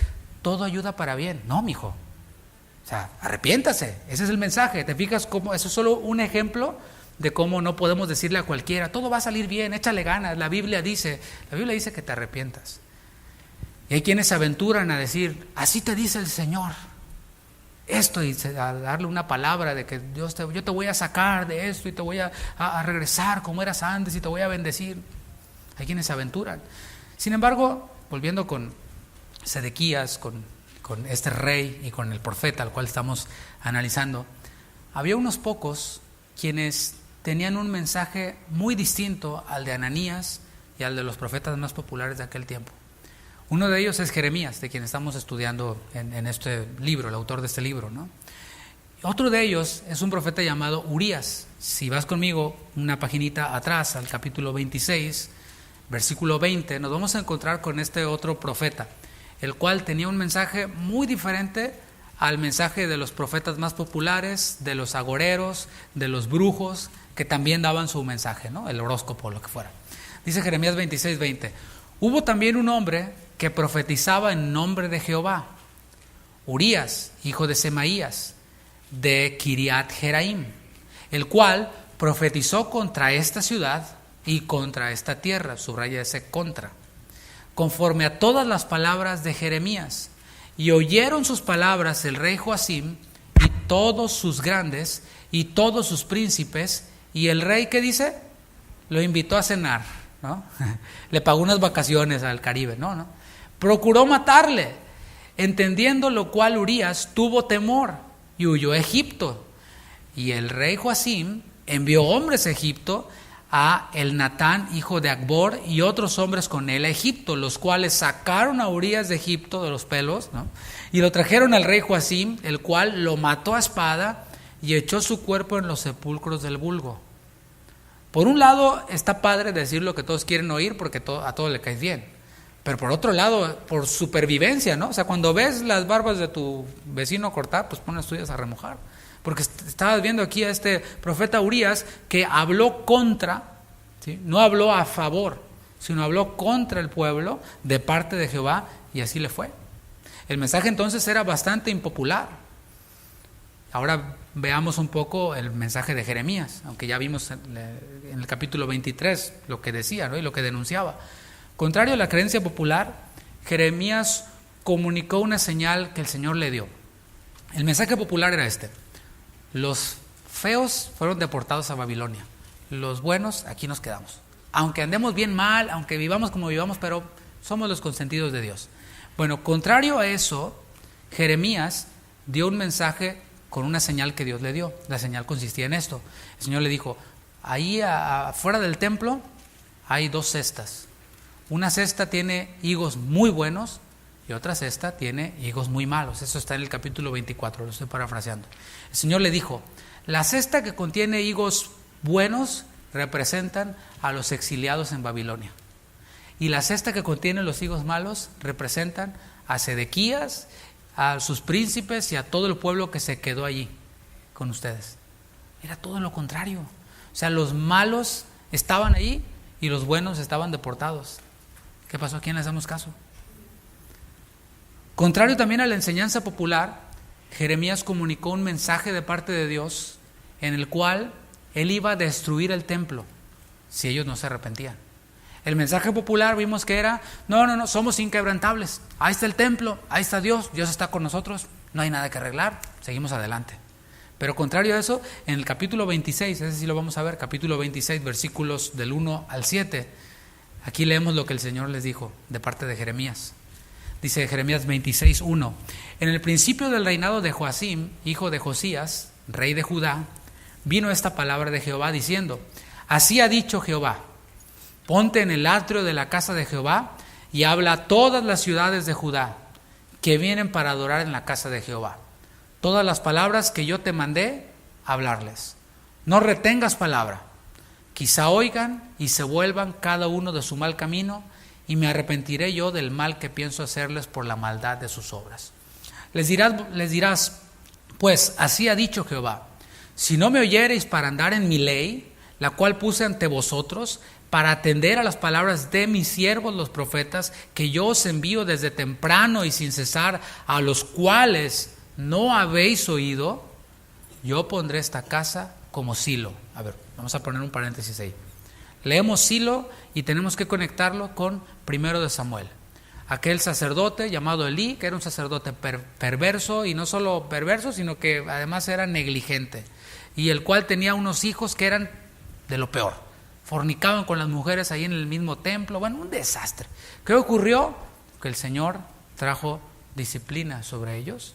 todo ayuda para bien. No, mijo. O sea, arrepiéntase. Ese es el mensaje. ¿Te fijas cómo? Eso es solo un ejemplo de cómo no podemos decirle a cualquiera, todo va a salir bien, échale ganas. La Biblia dice que te arrepientas. Y hay quienes se aventuran a decir, así te dice el Señor. Esto, y a darle una palabra de que yo te voy a sacar de esto y te voy a regresar como eras antes y te voy a bendecir. Hay quienes se aventuran. Sin embargo, volviendo con Sedequías, con este rey y con el profeta al cual estamos analizando, había unos pocos quienes tenían un mensaje muy distinto al de Ananías y al de los profetas más populares de aquel tiempo. Uno de ellos es Jeremías, de quien estamos estudiando en este libro, el autor de este libro, ¿no? Otro de ellos es un profeta llamado Urías. Si vas conmigo una paginita atrás, al capítulo 26, versículo 20, nos vamos a encontrar con este otro profeta, el cual tenía un mensaje muy diferente al mensaje de los profetas más populares, de los agoreros, de los brujos, que también daban su mensaje, ¿no? El horóscopo, lo que fuera. Dice Jeremías 26:20, hubo también un hombre que profetizaba en nombre de Jehová, Urías, hijo de Semaías, de Kiriat Jeraim, el cual profetizó contra esta ciudad y contra esta tierra, subraya ese contra, conforme a todas las palabras de Jeremías. Y oyeron sus palabras el rey Joacim y todos sus grandes y todos sus príncipes, y el rey, ¿qué dice? Lo invitó a cenar, ¿no? Le pagó unas vacaciones al Caribe, no. Procuró matarle, entendiendo lo cual Urías tuvo temor y huyó a Egipto. Y el rey Joacim envió hombres a Egipto, a Elnatán, hijo de Acbor, y otros hombres con él a Egipto, los cuales sacaron a Urías de Egipto de los pelos, ¿no? Y lo trajeron al rey Joacim, el cual lo mató a espada y echó su cuerpo en los sepulcros del vulgo. Por un lado está padre decir lo que todos quieren oír porque a todos le caes bien, pero por otro lado, por supervivencia, ¿no? O sea, cuando ves las barbas de tu vecino cortar, pues pon las tuyas a remojar. Porque estabas viendo aquí a este profeta Urías que habló contra, ¿sí? No habló a favor, sino habló contra el pueblo de parte de Jehová, y así le fue. El mensaje entonces era bastante impopular. Ahora veamos un poco el mensaje de Jeremías, aunque ya vimos en el capítulo 23 lo que decía, ¿no? Y lo que denunciaba. Contrario a la creencia popular, Jeremías comunicó una señal que el Señor le dio. El mensaje popular era este: los feos fueron deportados a Babilonia, los buenos aquí nos quedamos. Aunque andemos bien mal, aunque vivamos como vivamos, pero somos los consentidos de Dios. Bueno, contrario a eso, Jeremías dio un mensaje con una señal que Dios le dio. La señal consistía en esto. El Señor le dijo, ahí afuera del templo hay 2 cestas. Una cesta tiene higos muy buenos y otra cesta tiene higos muy malos. Eso está en el capítulo 24, lo estoy parafraseando. El Señor le dijo, la cesta que contiene higos buenos representan a los exiliados en Babilonia. Y la cesta que contiene los higos malos representan a Sedequías, a sus príncipes y a todo el pueblo que se quedó allí con ustedes. Era todo lo contrario. O sea, los malos estaban ahí y los buenos estaban deportados. ¿Qué pasó? ¿A quién le hacemos caso? Contrario también a la enseñanza popular, Jeremías comunicó un mensaje de parte de Dios en el cual él iba a destruir el templo si ellos no se arrepentían. El mensaje popular vimos que era, no, somos inquebrantables. Ahí está el templo, ahí está Dios está con nosotros, no hay nada que arreglar, seguimos adelante. Pero contrario a eso, en el capítulo 26, ese sí lo vamos a ver, capítulo 26, versículos del 1 al 7, aquí leemos lo que el Señor les dijo de parte de Jeremías. Dice Jeremías 26, 1: En el principio del reinado de Joacim, hijo de Josías, rey de Judá, vino esta palabra de Jehová diciendo: Así ha dicho Jehová, ponte en el atrio de la casa de Jehová y habla a todas las ciudades de Judá que vienen para adorar en la casa de Jehová. Todas las palabras que yo te mandé, hablarles. No retengas palabra. Quizá oigan y se vuelvan cada uno de su mal camino, y me arrepentiré yo del mal que pienso hacerles por la maldad de sus obras. Les dirás, pues así ha dicho Jehová: si no me oyereis para andar en mi ley, la cual puse ante vosotros, para atender a las palabras de mis siervos los profetas, que yo os envío desde temprano y sin cesar, a los cuales no habéis oído, yo pondré esta casa como Silo. A ver, vamos a poner un paréntesis ahí. Leemos Silo y tenemos que conectarlo con 1 de Samuel. Aquel sacerdote llamado Elí, que era un sacerdote perverso, y no solo perverso, sino que además era negligente, y el cual tenía unos hijos que eran de lo peor. Fornicaban con las mujeres ahí en el mismo templo. Bueno, un desastre. ¿Qué ocurrió? Que el Señor trajo disciplina sobre ellos.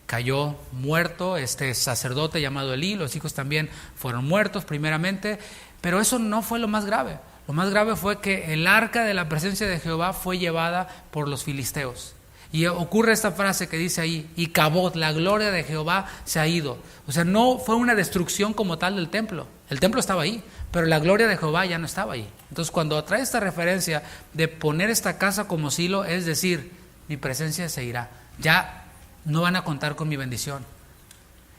Cayó muerto este sacerdote llamado Elí, los hijos también fueron muertos primeramente, pero eso no fue lo más grave. Lo más grave fue que el arca de la presencia de Jehová fue llevada por los filisteos. Y ocurre esta frase que dice ahí: y Cabot, la gloria de Jehová se ha ido. O sea, no fue una destrucción como tal del templo. El templo estaba ahí, pero la gloria de Jehová ya no estaba ahí. Entonces, cuando trae esta referencia de poner esta casa como Silo, es decir, mi presencia se irá. Ya no van a contar con mi bendición.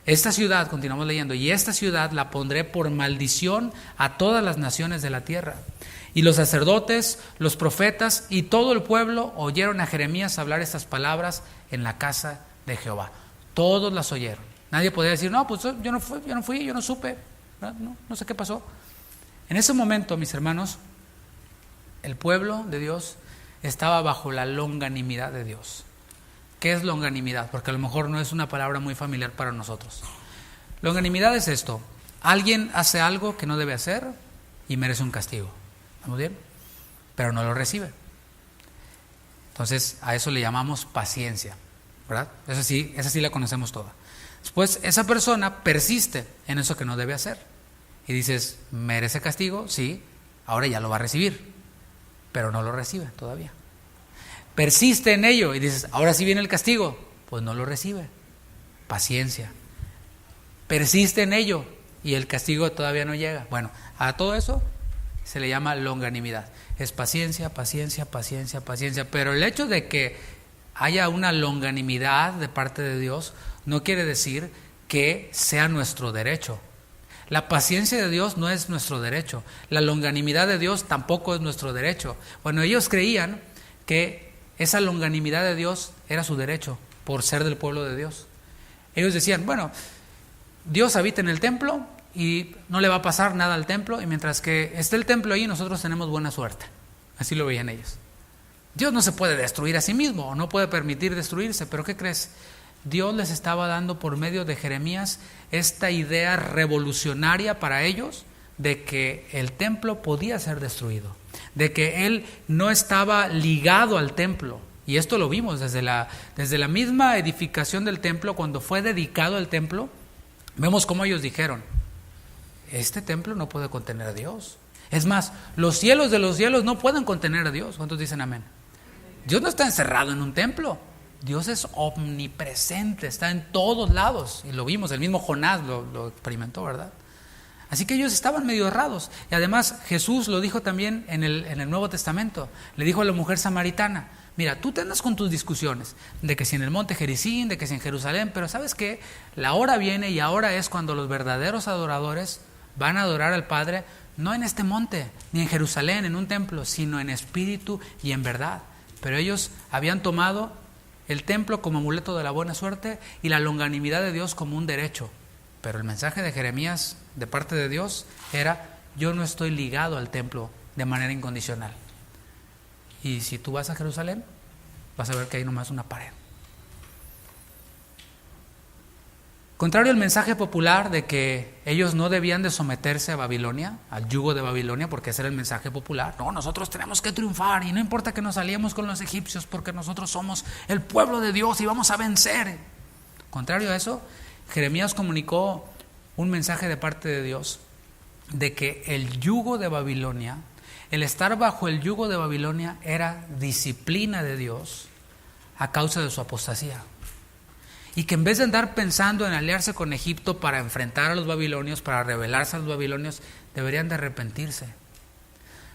Esta ciudad, continuamos leyendo, y esta ciudad la pondré por maldición a todas las naciones de la tierra. Y los sacerdotes, los profetas y todo el pueblo oyeron a Jeremías hablar estas palabras en la casa de Jehová. Todos las oyeron. Nadie podía decir, no, pues yo no fui, yo no supe, no sé qué pasó. En ese momento, mis hermanos, el pueblo de Dios estaba bajo la longanimidad de Dios. ¿Qué es longanimidad? Porque a lo mejor no es una palabra muy familiar para nosotros. Longanimidad es esto: alguien hace algo que no debe hacer y merece un castigo. ¿Estamos bien? Pero no lo recibe. Entonces a eso le llamamos paciencia, ¿verdad? Esa sí la conocemos toda. Después esa persona persiste en eso que no debe hacer. Y dices, ¿merece castigo? Sí, ahora ya lo va a recibir, pero no lo recibe todavía. Persiste en ello y dices, ahora sí viene el castigo, pues no lo recibe. Paciencia. Persiste en ello y el castigo todavía no llega. Bueno, a todo eso se le llama longanimidad. Es paciencia, pero el hecho de que haya una longanimidad de parte de Dios no quiere decir que sea nuestro derecho. La paciencia de Dios no es nuestro derecho. La longanimidad de Dios tampoco es nuestro derecho. Bueno, ellos creían que esa longanimidad de Dios era su derecho por ser del pueblo de Dios. Ellos decían, bueno, Dios habita en el templo y no le va a pasar nada al templo, y mientras que esté el templo ahí, nosotros tenemos buena suerte. Así lo veían ellos. Dios no se puede destruir a sí mismo, o no puede permitir destruirse, pero ¿qué crees? Dios les estaba dando por medio de Jeremías esta idea revolucionaria para ellos de que el templo podía ser destruido, de que él no estaba ligado al templo. Y esto lo vimos desde la misma edificación del templo. Cuando fue dedicado el templo, vemos cómo ellos dijeron, este templo no puede contener a Dios. Es más, los cielos de los cielos no pueden contener a Dios. ¿Cuántos dicen amén? Dios no está encerrado en un templo. Dios es omnipresente, está en todos lados. Y lo vimos, el mismo Jonás lo experimentó, ¿verdad? Así que ellos estaban medio errados. Y además Jesús lo dijo también en el Nuevo Testamento. Le dijo a la mujer samaritana, Mira, tú te andas con tus discusiones de que si en el monte Gerizim, de que si en Jerusalén, pero ¿sabes qué? La hora viene y ahora es cuando los verdaderos adoradores van a adorar al Padre, no en este monte, ni en Jerusalén, en un templo, sino en espíritu y en verdad. Pero ellos habían tomado el templo como amuleto de la buena suerte y la longanimidad de Dios como un derecho. Pero el mensaje de Jeremías de parte de Dios era: yo no estoy ligado al templo de manera incondicional. Y si tú vas a Jerusalén, vas a ver que hay nomás una pared. Contrario al mensaje popular de que ellos no debían de someterse a Babilonia, al yugo de Babilonia, porque ese era el mensaje popular. No, nosotros tenemos que triunfar y no importa que nos aliemos con los egipcios porque nosotros somos el pueblo de Dios y vamos a vencer. Contrario a eso, Jeremías comunicó un mensaje de parte de Dios de que el yugo de Babilonia, el estar bajo el yugo de Babilonia, era disciplina de Dios a causa de su apostasía. Y que en vez de andar pensando en aliarse con Egipto para enfrentar a los babilonios, para rebelarse a los babilonios, deberían de arrepentirse.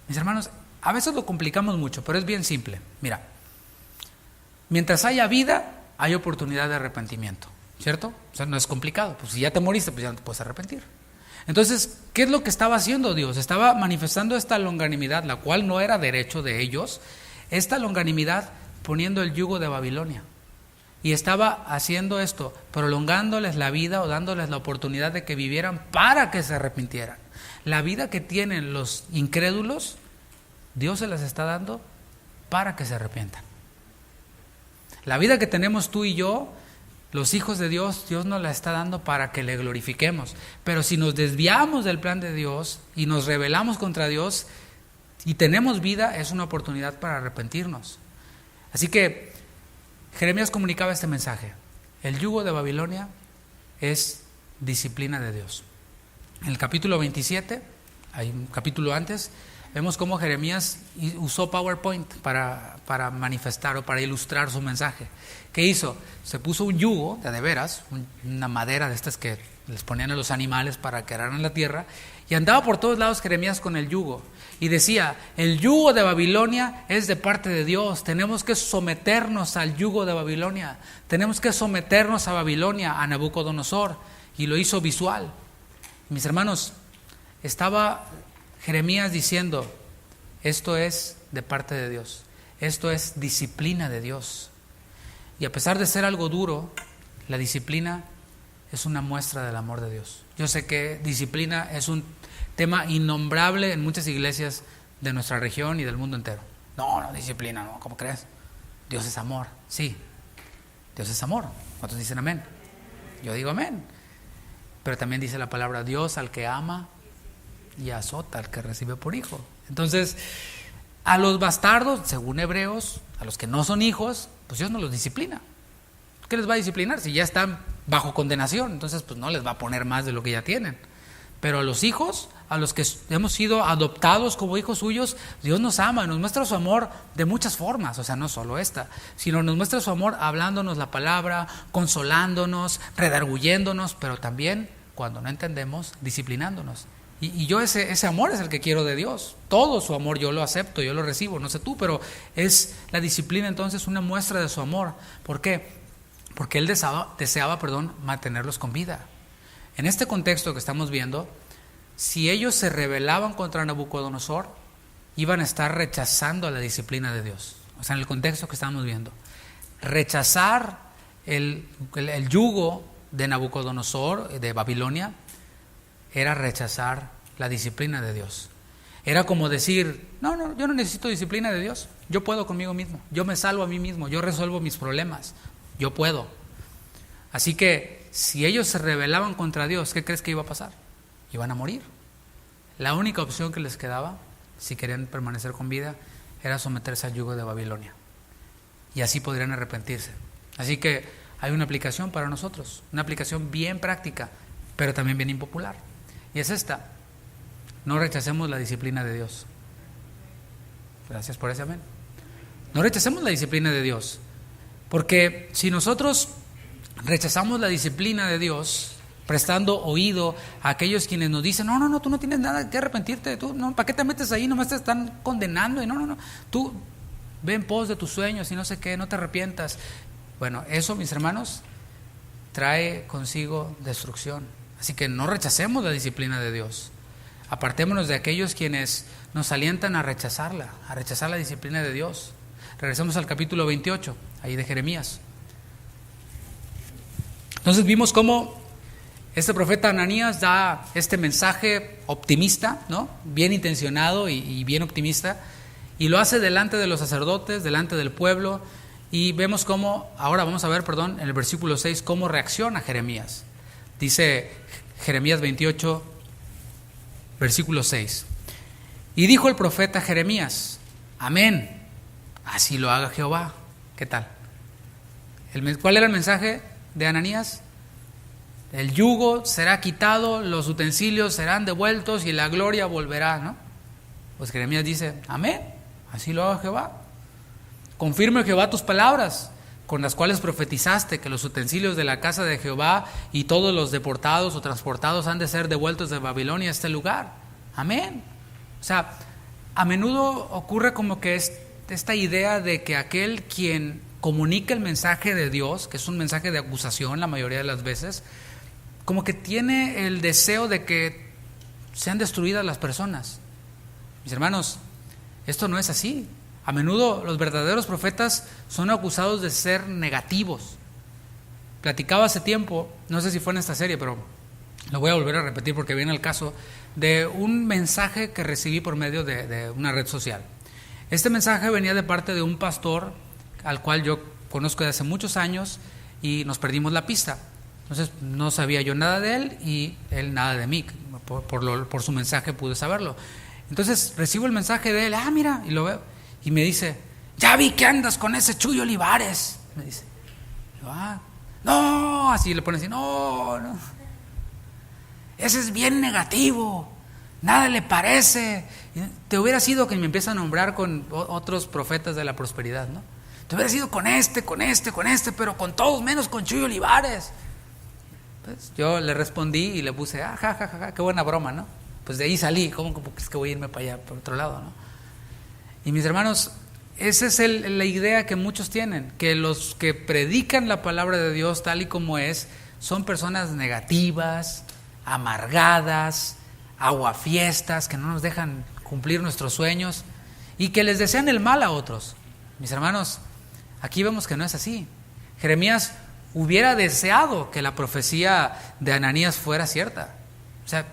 Mis hermanos, a veces lo complicamos mucho, pero es bien simple. Mira, mientras haya vida, hay oportunidad de arrepentimiento, ¿cierto? O sea, no es complicado. Pues si ya te moriste, pues ya no te puedes arrepentir. Entonces, ¿qué es lo que estaba haciendo Dios? Estaba manifestando esta longanimidad, la cual no era derecho de ellos, esta longanimidad poniendo el yugo de Babilonia. Y estaba haciendo esto, prolongándoles la vida o dándoles la oportunidad de que vivieran para que se arrepintieran. La vida que tienen los incrédulos, Dios se las está dando para que se arrepientan. La vida que tenemos tú y yo, los hijos de Dios, Dios nos la está dando para que le glorifiquemos. Pero si nos desviamos del plan de Dios y nos rebelamos contra Dios y tenemos vida, es una oportunidad para arrepentirnos. Así que Jeremías comunicaba este mensaje: el yugo de Babilonia es disciplina de Dios. En el capítulo 27, hay un capítulo antes, vemos cómo Jeremías usó PowerPoint para manifestar o para ilustrar su mensaje. ¿Qué hizo? Se puso un yugo, de veras, una madera de estas que les ponían a los animales para que araran la tierra, y andaba por todos lados Jeremías con el yugo. Y decía: el yugo de Babilonia es de parte de Dios, tenemos que someternos al yugo de Babilonia, tenemos que someternos a Babilonia, a Nabucodonosor. Y lo hizo visual. Mis hermanos, estaba Jeremías diciendo: esto es de parte de Dios, esto es disciplina de Dios. Y a pesar de ser algo duro, la disciplina es una muestra del amor de Dios. Yo sé que disciplina es un tema innombrable en muchas iglesias de nuestra región y del mundo entero. No, disciplina, no, ¿cómo crees? Dios es amor. Sí, Dios es amor. ¿Cuántos dicen amén? Yo digo amén. Pero también dice la palabra: Dios al que ama y azota al que recibe por hijo. Entonces, a los bastardos, según Hebreos, a los que no son hijos, pues Dios no los disciplina. ¿Qué les va a disciplinar? Si ya están bajo condenación, entonces pues no les va a poner más de lo que ya tienen. Pero a los hijos, a los que hemos sido adoptados como hijos suyos, Dios nos ama y nos muestra su amor de muchas formas. O sea, no solo esta, sino nos muestra su amor hablándonos la palabra, consolándonos, redarguyéndonos, pero también, cuando no entendemos, disciplinándonos. Y yo ese amor es el que quiero de Dios. Todo su amor yo lo acepto, yo lo recibo, no sé tú, pero es la disciplina entonces una muestra de su amor. ¿Por qué? Porque Él deseaba mantenerlos con vida. En este contexto que estamos viendo, si ellos se rebelaban contra Nabucodonosor, iban a estar rechazando la disciplina de Dios. O sea, en el contexto que estamos viendo, rechazar el yugo de Nabucodonosor, de Babilonia, era rechazar la disciplina de Dios. Era como decir: no, yo no necesito disciplina de Dios, yo puedo conmigo mismo, yo me salvo a mí mismo, yo resuelvo mis problemas, yo puedo. Así que si ellos se rebelaban contra Dios, ¿qué crees que iba a pasar? Iban a morir. La única opción que les quedaba, si querían permanecer con vida, era someterse al yugo de Babilonia. Y así podrían arrepentirse. Así que hay una aplicación para nosotros, una aplicación bien práctica, pero también bien impopular. Y es esta: no rechacemos la disciplina de Dios. Gracias por ese amén. No rechacemos la disciplina de Dios, porque si nosotros rechazamos la disciplina de Dios, prestando oído a aquellos quienes nos dicen: no, tú no tienes nada que arrepentirte, tú no, ¿para qué te metes ahí? Nomás te están condenando, y no, tú ve en pos de tus sueños y no sé qué, no te arrepientas. Bueno, eso, mis hermanos, trae consigo destrucción. Así que no rechacemos la disciplina de Dios. Apartémonos de aquellos quienes nos alientan a rechazar la disciplina de Dios. Regresemos al capítulo 28, ahí de Jeremías. Entonces vimos cómo este profeta Ananías da este mensaje optimista, ¿no? Bien intencionado y bien optimista, y lo hace delante de los sacerdotes, delante del pueblo, y vemos cómo, ahora vamos a ver, en el versículo 6, cómo reacciona Jeremías. Dice Jeremías 28, versículo 6. Y dijo el profeta Jeremías: amén, así lo haga Jehová. ¿Qué tal? ¿Cuál era el mensaje de Ananías? El yugo será quitado, los utensilios serán devueltos y la gloria volverá, ¿no? Pues Jeremías dice: amén, así lo haga Jehová. Confirme Jehová tus palabras, con las cuales profetizaste que los utensilios de la casa de Jehová y todos los deportados o transportados han de ser devueltos de Babilonia a este lugar. Amén. O sea, a menudo ocurre como que esta idea de que aquel quien comunica el mensaje de Dios, que es un mensaje de acusación la mayoría de las veces, como que tiene el deseo de que sean destruidas las personas. Mis hermanos, esto no es así. A menudo los verdaderos profetas son acusados de ser negativos. Platicaba hace tiempo, no sé si fue en esta serie, pero lo voy a volver a repetir porque viene el caso, de un mensaje que recibí por medio de una red social. Este mensaje venía de parte de un pastor al cual yo conozco de hace muchos años y nos perdimos la pista. Entonces no sabía yo nada de él y él nada de mí. Por su mensaje pude saberlo. Entonces recibo el mensaje de él, mira, y lo veo. Y me dice: ya vi que andas con ese Chuy Olivares. Me dice. Yo, no, así le pone así, no. Ese es bien negativo, nada le parece. Te hubiera sido, que me empieza a nombrar con otros profetas de la prosperidad, ¿no? Te hubiera sido con este, pero con todos menos con Chuy Olivares. Pues yo le respondí y le puse, ja, qué buena broma, ¿no? Pues de ahí salí, ¿cómo es que voy a irme para allá, por otro lado, ¿no? Y mis hermanos, esa es la idea que muchos tienen, que los que predican la palabra de Dios tal y como es, son personas negativas, amargadas, aguafiestas, que no nos dejan cumplir nuestros sueños y que les desean el mal a otros. Mis hermanos, aquí vemos que no es así. Jeremías hubiera deseado que la profecía de Ananías fuera cierta. O sea,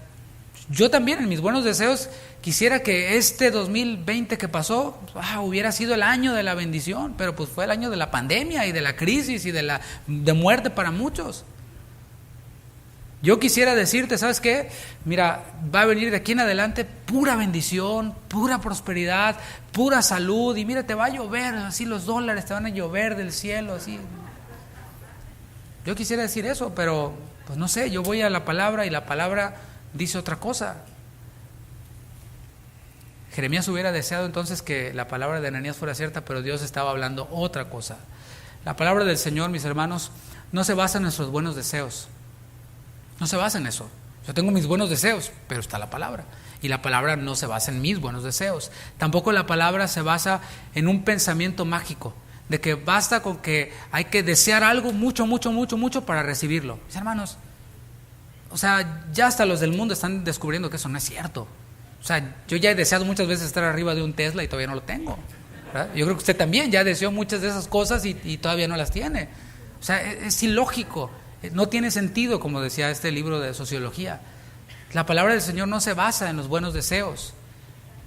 yo también en mis buenos deseos quisiera que este 2020 que pasó hubiera sido el año de la bendición, pero pues fue el año de la pandemia y de la crisis y de muerte para muchos. Yo quisiera decirte, ¿sabes qué? Mira, va a venir de aquí en adelante pura bendición, pura prosperidad, pura salud, y mira, te va a llover, así los dólares te van a llover del cielo, así. Yo quisiera decir eso, pero pues no sé, yo voy a la palabra y la palabra dice otra cosa. Jeremías hubiera deseado entonces que la palabra de Ananías fuera cierta, pero Dios estaba hablando otra cosa. La palabra del Señor, mis hermanos, no se basa en nuestros buenos deseos. No se basa en eso. Yo tengo mis buenos deseos, pero está la palabra. Y la palabra no se basa en mis buenos deseos. Tampoco la palabra se basa en un pensamiento mágico, de que basta con que hay que desear algo mucho para recibirlo. Mis hermanos, o sea, ya hasta los del mundo están descubriendo que eso no es cierto. O sea, yo ya he deseado muchas veces estar arriba de un Tesla y todavía no lo tengo, ¿verdad? Yo creo que usted también ya deseó muchas de esas cosas y todavía no las tiene. O sea, es ilógico. No tiene sentido, como decía este libro de sociología. La palabra del Señor no se basa en los buenos deseos.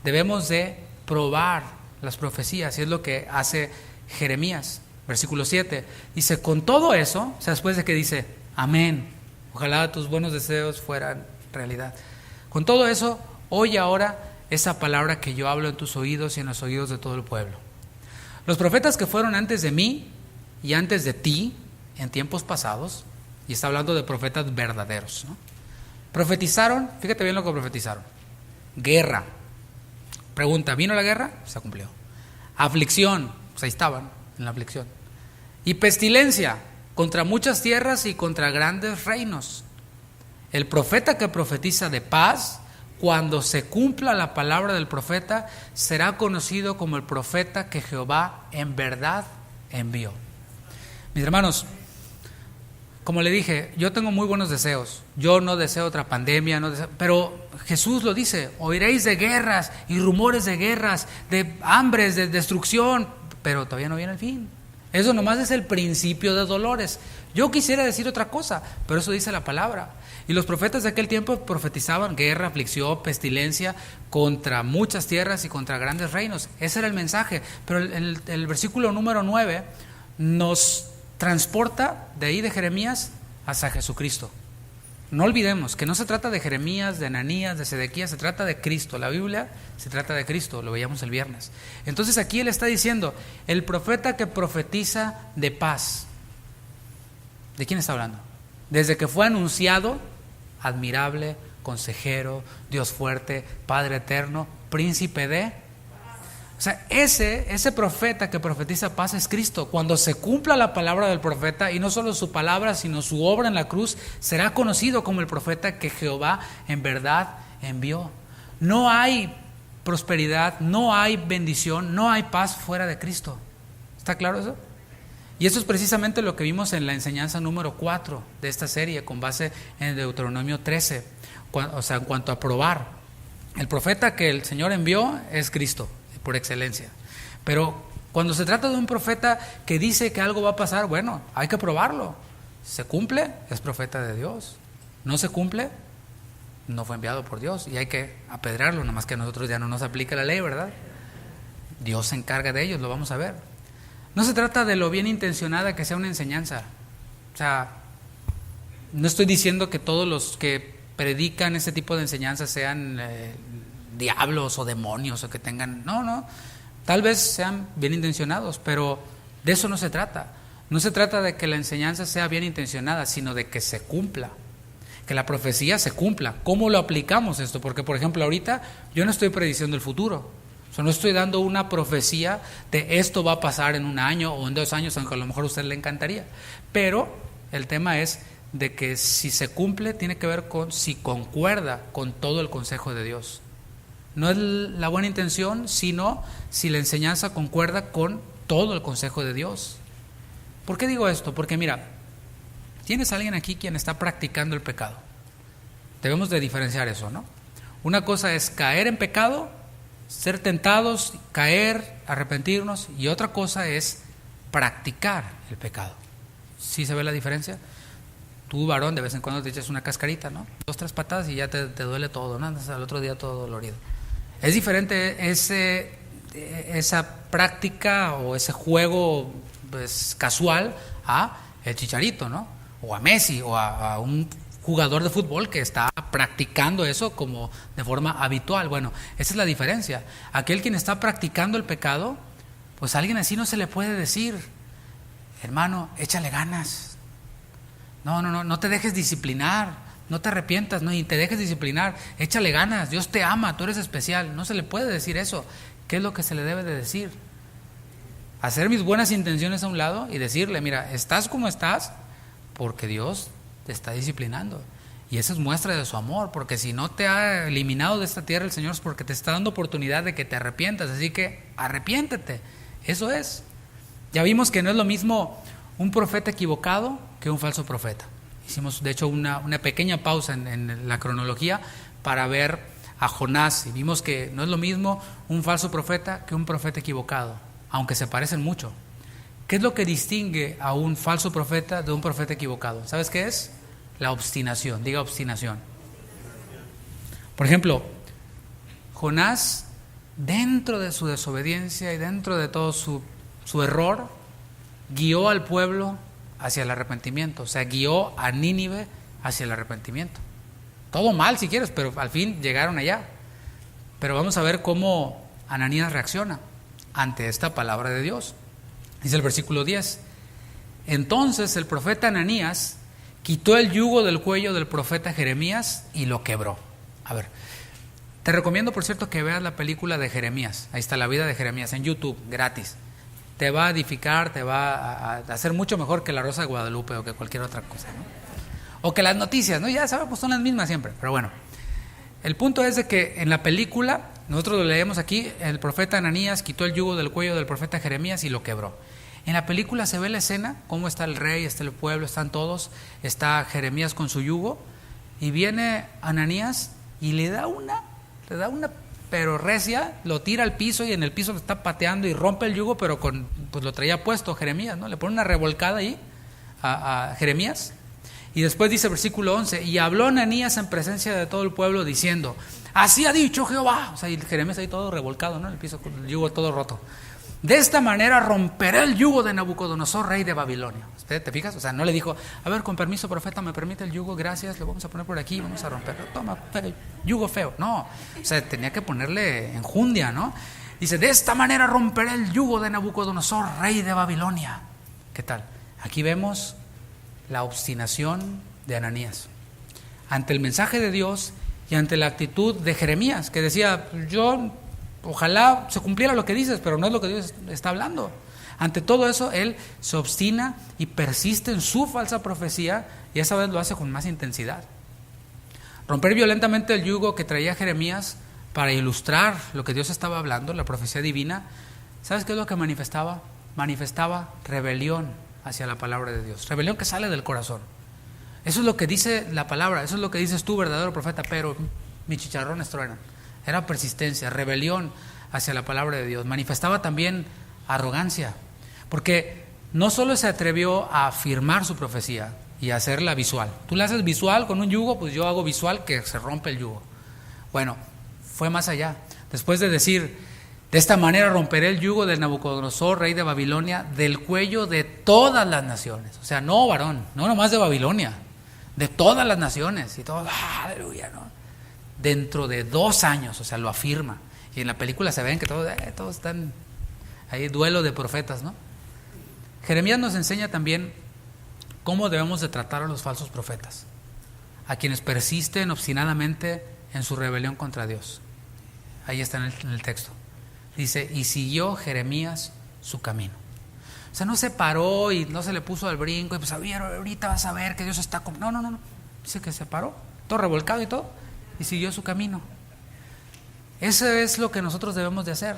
Debemos de probar las profecías, y es lo que hace Jeremías. Versículo 7. Dice, con todo eso, o sea, después de que dice, amén, ojalá tus buenos deseos fueran realidad. Con todo eso, oye ahora esa palabra que yo hablo en tus oídos y en los oídos de todo el pueblo. Los profetas que fueron antes de mí y antes de ti, en tiempos pasados, y está hablando de profetas verdaderos, ¿no? Profetizaron, fíjate bien lo que profetizaron. Guerra. Pregunta, ¿vino la guerra? Se cumplió. Aflicción, pues ahí estaban, en la aflicción. Y pestilencia, contra muchas tierras y contra grandes reinos. El profeta que profetiza de paz, cuando se cumpla la palabra del profeta, será conocido como el profeta que Jehová en verdad envió. Mis hermanos, como le dije, yo tengo muy buenos deseos. Yo no deseo otra pandemia, pero Jesús lo dice: oiréis de guerras y rumores de guerras, de hambres, de destrucción, pero todavía no viene el fin. Eso nomás es el principio de dolores. Yo quisiera decir otra cosa, pero eso dice la palabra. Y los profetas de aquel tiempo profetizaban guerra, aflicción, pestilencia contra muchas tierras y contra grandes reinos. Ese era el mensaje. Pero el versículo número 9 nos transporta de ahí de Jeremías hasta Jesucristo. No olvidemos que no se trata de Jeremías, de Ananías, de Sedequías, se trata de Cristo. La Biblia se trata de Cristo, lo veíamos el viernes. Entonces aquí él está diciendo, el profeta que profetiza de paz. ¿De quién está hablando? Desde que fue anunciado, admirable, consejero, Dios fuerte, Padre eterno, príncipe de... O sea, ese profeta que profetiza paz es Cristo. Cuando se cumpla la palabra del profeta, y no solo su palabra, sino su obra en la cruz, será conocido como el profeta que Jehová en verdad envió. No hay prosperidad, no hay bendición, no hay paz fuera de Cristo. ¿Está claro eso? Y eso es precisamente lo que vimos en la enseñanza número 4 de esta serie, con base en Deuteronomio 13. O sea, en cuanto a probar, el profeta que el Señor envió es Cristo, por excelencia. Pero cuando se trata de un profeta que dice que algo va a pasar, bueno, hay que probarlo. ¿Se cumple? Es profeta de Dios. ¿No se cumple? No fue enviado por Dios y hay que apedrearlo, nomás que a nosotros ya no nos aplica la ley, ¿verdad? Dios se encarga de ellos, lo vamos a ver. No se trata de lo bien intencionada que sea una enseñanza. O sea, no estoy diciendo que todos los que predican ese tipo de enseñanzas sean diablos o demonios o que tengan... No, tal vez sean bien intencionados, pero de eso no se trata. No se trata de que la enseñanza sea bien intencionada, sino de que se cumpla, que la profecía se cumpla. ¿Cómo lo aplicamos esto? Porque, por ejemplo, ahorita yo no estoy prediciendo el futuro. O sea, no estoy dando una profecía de esto va a pasar en 1 año o en 2 años, aunque a lo mejor a usted le encantaría. Pero el tema es de que si se cumple, tiene que ver con si concuerda con todo el consejo de Dios. No es la buena intención, sino si la enseñanza concuerda con todo el consejo de Dios. ¿Por qué digo esto? Porque mira, tienes a alguien aquí quien está practicando el pecado. Debemos de diferenciar eso, ¿no? Una cosa es caer en pecado, ser tentados, caer, arrepentirnos, y otra cosa es practicar el pecado. ¿Sí se ve la diferencia? Tú, varón, de vez en cuando te echas una cascarita, ¿no? 2, 3 patadas y ya te duele todo, ¿no? Andas al otro día todo dolorido. Es diferente esa práctica o ese juego pues, casual a el Chicharito, ¿no? O a Messi o a un jugador de fútbol que está practicando eso como de forma habitual. Bueno, esa es la diferencia. Aquel quien está practicando el pecado, pues a alguien así no se le puede decir, hermano, échale ganas. No te dejes disciplinar, no te arrepientas, no, y te dejes disciplinar, échale ganas, Dios te ama, tú eres especial. No se le puede decir eso. ¿Qué es lo que se le debe de decir? Hacer mis buenas intenciones a un lado y decirle, mira, estás como estás porque Dios te está disciplinando. Y esa es muestra de su amor, porque si no te ha eliminado de esta tierra el Señor es porque te está dando oportunidad de que te arrepientas. Así que arrepiéntete, eso es. Ya vimos que no es lo mismo un profeta equivocado que un falso profeta. Hicimos de hecho una pequeña pausa en la cronología para ver a Jonás y vimos que no es lo mismo un falso profeta que un profeta equivocado, aunque se parecen mucho. ¿Qué es lo que distingue a un falso profeta de un profeta equivocado? ¿Sabes qué es? La obstinación. Diga obstinación. Por ejemplo, Jonás, dentro de su desobediencia y dentro de todo su error, guió al pueblo hacia el arrepentimiento. O sea, guió a Nínive hacia el arrepentimiento. Todo mal si quieres, pero al fin llegaron allá. Pero vamos a ver cómo Ananías reacciona ante esta palabra de Dios. Dice el versículo 10: entonces el profeta Ananías quitó el yugo del cuello del profeta Jeremías y lo quebró. A ver, te recomiendo por cierto que veas la película de Jeremías. Ahí está, la vida de Jeremías, en YouTube, gratis. Te va a edificar, te va a hacer mucho mejor que La Rosa de Guadalupe o que cualquier otra cosa, ¿no? O que las noticias, ¿no? Ya sabes, pues son las mismas siempre, pero bueno. el punto es de que en la película, nosotros lo leemos aquí, el profeta Ananías quitó el yugo del cuello del profeta Jeremías y lo quebró. En la película se ve la escena, cómo está el rey, está el pueblo, están todos, está Jeremías con su yugo, y viene Ananías y le da una pero recia, lo tira al piso y en el piso lo está pateando y rompe el yugo, pero pues lo traía puesto Jeremías, ¿no? Le pone una revolcada ahí a Jeremías. Y después dice versículo 11, y habló Ananías en presencia de todo el pueblo diciendo, así ha dicho Jehová. O sea, y Jeremías ahí todo revolcado, ¿no? En el piso con el yugo todo roto. De esta manera romperé el yugo de Nabucodonosor, rey de Babilonia. ¿Te fijas? O sea, no le dijo, a ver, con permiso, profeta, me permite el yugo, gracias, lo vamos a poner por aquí, vamos a romperlo. Toma, yugo feo. No, o sea, tenía que ponerle enjundia, ¿no? Dice, de esta manera romperé el yugo de Nabucodonosor, rey de Babilonia. ¿Qué tal? Aquí vemos la obstinación de Ananías ante el mensaje de Dios y ante la actitud de Jeremías, que decía, yo, ojalá se cumpliera lo que dices, pero no es lo que Dios está hablando. Ante todo eso, él se obstina y persiste en su falsa profecía, y esa vez lo hace con más intensidad. Romper violentamente el yugo que traía Jeremías para ilustrar lo que Dios estaba hablando, la profecía divina, ¿sabes qué es lo que manifestaba? Manifestaba rebelión hacia la palabra de Dios, rebelión que sale del corazón. Eso es lo que dice la palabra, eso es lo que dices tú, verdadero profeta, pero mis chicharrones truenan. Era persistencia, rebelión hacia la palabra de Dios. Manifestaba también arrogancia, porque no solo se atrevió a afirmar su profecía y a hacerla visual. Tú la haces visual con un yugo, pues yo hago visual que se rompe el yugo. Bueno, fue más allá. Después de decir, de esta manera romperé el yugo de Nabucodonosor, rey de Babilonia, del cuello de todas las naciones. O sea, no varón, no nomás de Babilonia, de todas las naciones. Y todos, aleluya, ¿no? Dentro de 2 años, o sea, lo afirma. Y en la película se ven que todos están ahí, duelo de profetas, ¿no? Jeremías nos enseña también cómo debemos de tratar a los falsos profetas, a quienes persisten obstinadamente en su rebelión contra Dios. Ahí está en el texto. Dice, y siguió Jeremías su camino. O sea, no se paró y no se le puso al brinco y pues ahorita vas a ver que Dios está con... No. Dice que se paró, todo revolcado y todo, y siguió su camino. Eso es lo que nosotros debemos de hacer.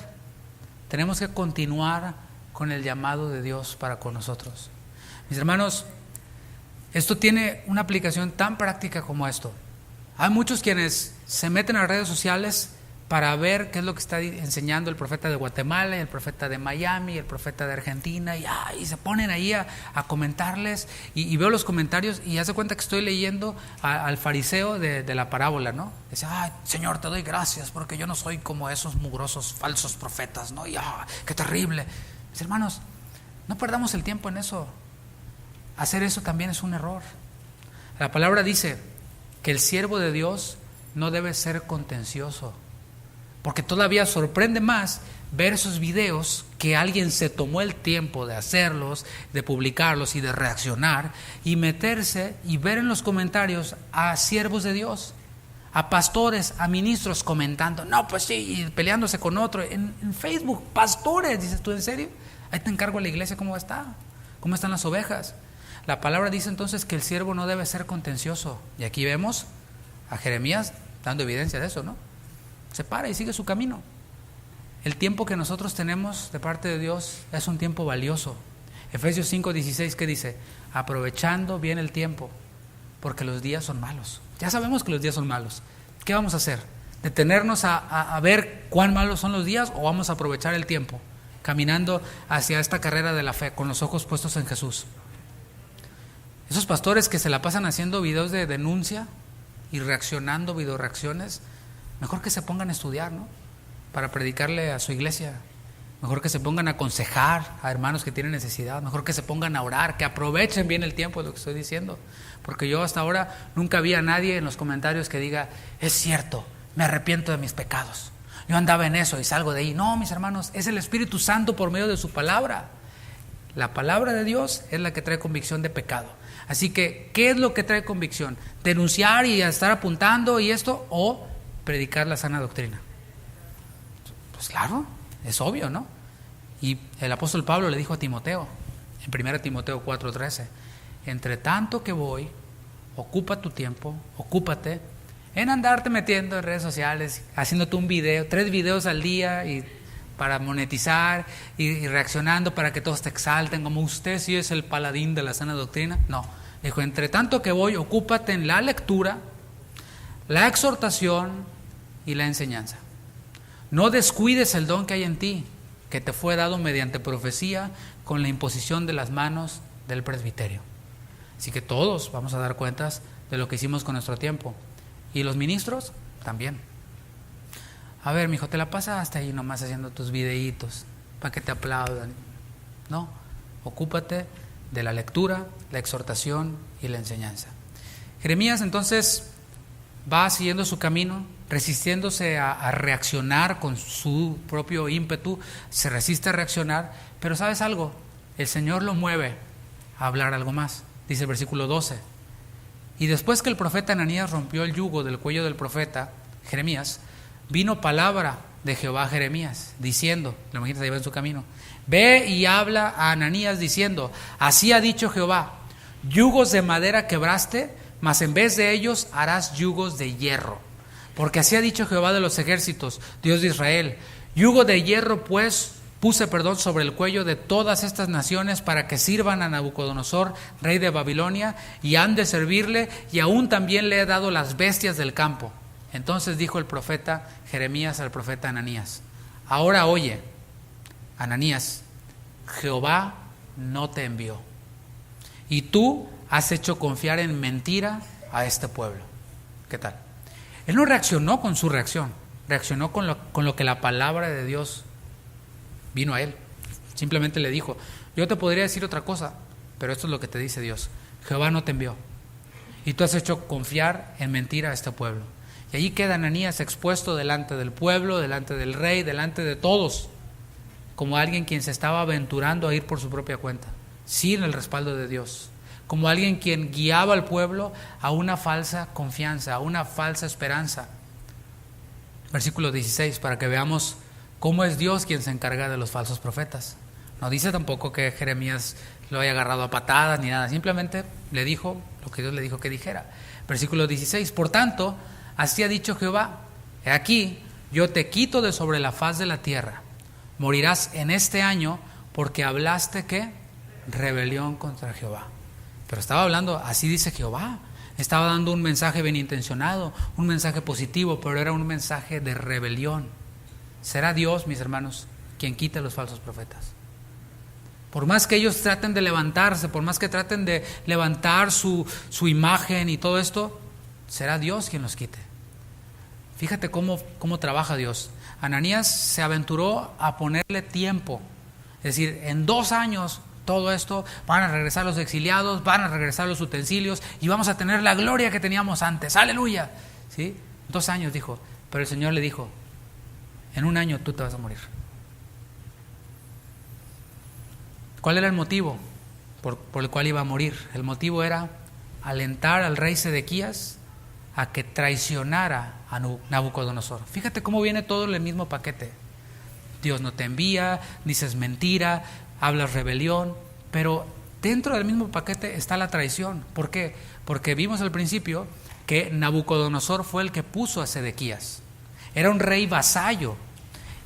Tenemos que continuar con el llamado de Dios para con nosotros. Mis hermanos, esto tiene una aplicación tan práctica como esto. Hay muchos quienes se meten a las redes sociales para ver qué es lo que está enseñando el profeta de Guatemala, el profeta de Miami, el profeta de Argentina, y se ponen ahí a comentarles, y veo los comentarios y hace cuenta que estoy leyendo al fariseo de la parábola, ¿no? Dice, ay, Señor, te doy gracias porque yo no soy como esos mugrosos falsos profetas, ¿no? Y qué terrible. Mis hermanos, no perdamos el tiempo en eso. Hacer eso también es un error. La palabra dice que el siervo de Dios no debe ser contencioso, porque todavía sorprende más ver esos videos que alguien se tomó el tiempo de hacerlos, de publicarlos y de reaccionar y meterse y ver en los comentarios a siervos de Dios, a pastores, a ministros comentando, no, pues sí, y peleándose con otro en Facebook, pastores. Dices tú, ¿en serio? Ahí te encargo a la iglesia cómo está, cómo están las ovejas. La palabra dice entonces que el siervo no debe ser contencioso, y aquí vemos a Jeremías dando evidencia de eso, ¿no? Se para y sigue su camino. El tiempo que nosotros tenemos de parte de Dios es un tiempo valioso. Efesios 5:16, ¿qué dice? Aprovechando bien el tiempo, porque los días son malos. Ya sabemos que los días son malos. ¿Qué vamos a hacer? ¿Detenernos a ver cuán malos son los días, o vamos a aprovechar el tiempo caminando hacia esta carrera de la fe con los ojos puestos en Jesús? Esos pastores que se la pasan haciendo videos de denuncia y reaccionando, videoreacciones, mejor que se pongan a estudiar, ¿no? Para predicarle a su iglesia. Mejor que se pongan a aconsejar a hermanos que tienen necesidad. Mejor que se pongan a orar, que aprovechen bien el tiempo, es lo que estoy diciendo. Porque yo hasta ahora nunca vi a nadie en los comentarios que diga, es cierto, me arrepiento de mis pecados, yo andaba en eso y salgo de ahí. No, mis hermanos, es el Espíritu Santo por medio de su palabra. La palabra de Dios es la que trae convicción de pecado. Así que, ¿qué es lo que trae convicción? ¿Denunciar y estar apuntando y esto, o predicar la sana doctrina? Pues claro, es obvio, ¿no? Y el apóstol Pablo le dijo a Timoteo, en 1 Timoteo 4:13, entre tanto que voy, ocupa tu tiempo, ocúpate en andarte metiendo en redes sociales, haciéndote un video, 3 videos al día y para monetizar y reaccionando para que todos te exalten, como usted sí es el paladín de la sana doctrina. No, dijo, entre tanto que voy, ocúpate en la lectura, la exhortación y la enseñanza. No descuides el don que hay en ti, que te fue dado mediante profecía con la imposición de las manos del presbiterio. Así que todos vamos a dar cuentas de lo que hicimos con nuestro tiempo. Y los ministros también. A ver, mijo, te la pasaste ahí nomás haciendo tus videitos para que te aplaudan. No, ocúpate de la lectura, la exhortación y la enseñanza. Jeremías entonces va siguiendo su camino, resistiéndose a reaccionar con su propio ímpetu, se resiste a reaccionar, pero ¿sabes algo? El Señor lo mueve a hablar algo más. Dice el versículo 12. Y después que el profeta Ananías rompió el yugo del cuello del profeta Jeremías, vino palabra de Jehová a Jeremías, diciendo, lo imaginas, ahí va en su camino, ve y habla a Ananías diciendo, así ha dicho Jehová, yugos de madera quebraste, mas en vez de ellos harás yugos de hierro. Porque así ha dicho Jehová de los ejércitos, Dios de Israel, yugo de hierro pues puse sobre el cuello de todas estas naciones para que sirvan a Nabucodonosor, rey de Babilonia, y han de servirle, y aún también le he dado las bestias del campo. Entonces dijo el profeta Jeremías al profeta Ananías, ahora oye, Ananías, Jehová no te envió, y tú has hecho confiar en mentira a este pueblo. ¿Qué tal? Él no reaccionó con su reacción, reaccionó con lo que la palabra de Dios vino a él. Simplemente le dijo, yo te podría decir otra cosa, pero esto es lo que te dice Dios, Jehová no te envió, y tú has hecho confiar en mentira a este pueblo. Y allí queda Ananías expuesto delante del pueblo, delante del rey, delante de todos, como alguien quien se estaba aventurando a ir por su propia cuenta, sin el respaldo de Dios, como alguien quien guiaba al pueblo a una falsa confianza, a una falsa esperanza. Versículo 16, para que veamos cómo es Dios quien se encarga de los falsos profetas. No dice tampoco que Jeremías lo haya agarrado a patadas ni nada, simplemente le dijo lo que Dios le dijo que dijera. Versículo 16, por tanto, así ha dicho Jehová, he aquí, yo te quito de sobre la faz de la tierra, morirás en este año porque hablaste, ¿qué? Rebelión contra Jehová. Pero estaba hablando, así dice Jehová, estaba dando un mensaje bien intencionado, un mensaje positivo, pero era un mensaje de rebelión. Será Dios, mis hermanos, quien quite a los falsos profetas. Por más que ellos traten de levantarse, por más que traten de levantar su imagen y todo esto, será Dios quien los quite. Fíjate cómo trabaja Dios. Ananías se aventuró a ponerle tiempo. Es decir, en 2 años todo esto, van a regresar los exiliados, van a regresar los utensilios y vamos a tener la gloria que teníamos antes. ¡Aleluya! ¿Sí? 2 años dijo, pero el Señor le dijo, en 1 año tú te vas a morir. ¿Cuál era el motivo por el cual iba a morir? El motivo era alentar al rey Sedequías a que traicionara a Nabucodonosor. Fíjate cómo viene todo en el mismo paquete. Dios no te envía, dices mentira, hablas rebelión, pero dentro del mismo paquete está la traición. ¿Por qué? Porque vimos al principio que Nabucodonosor fue el que puso a Sedequías. Era un rey vasallo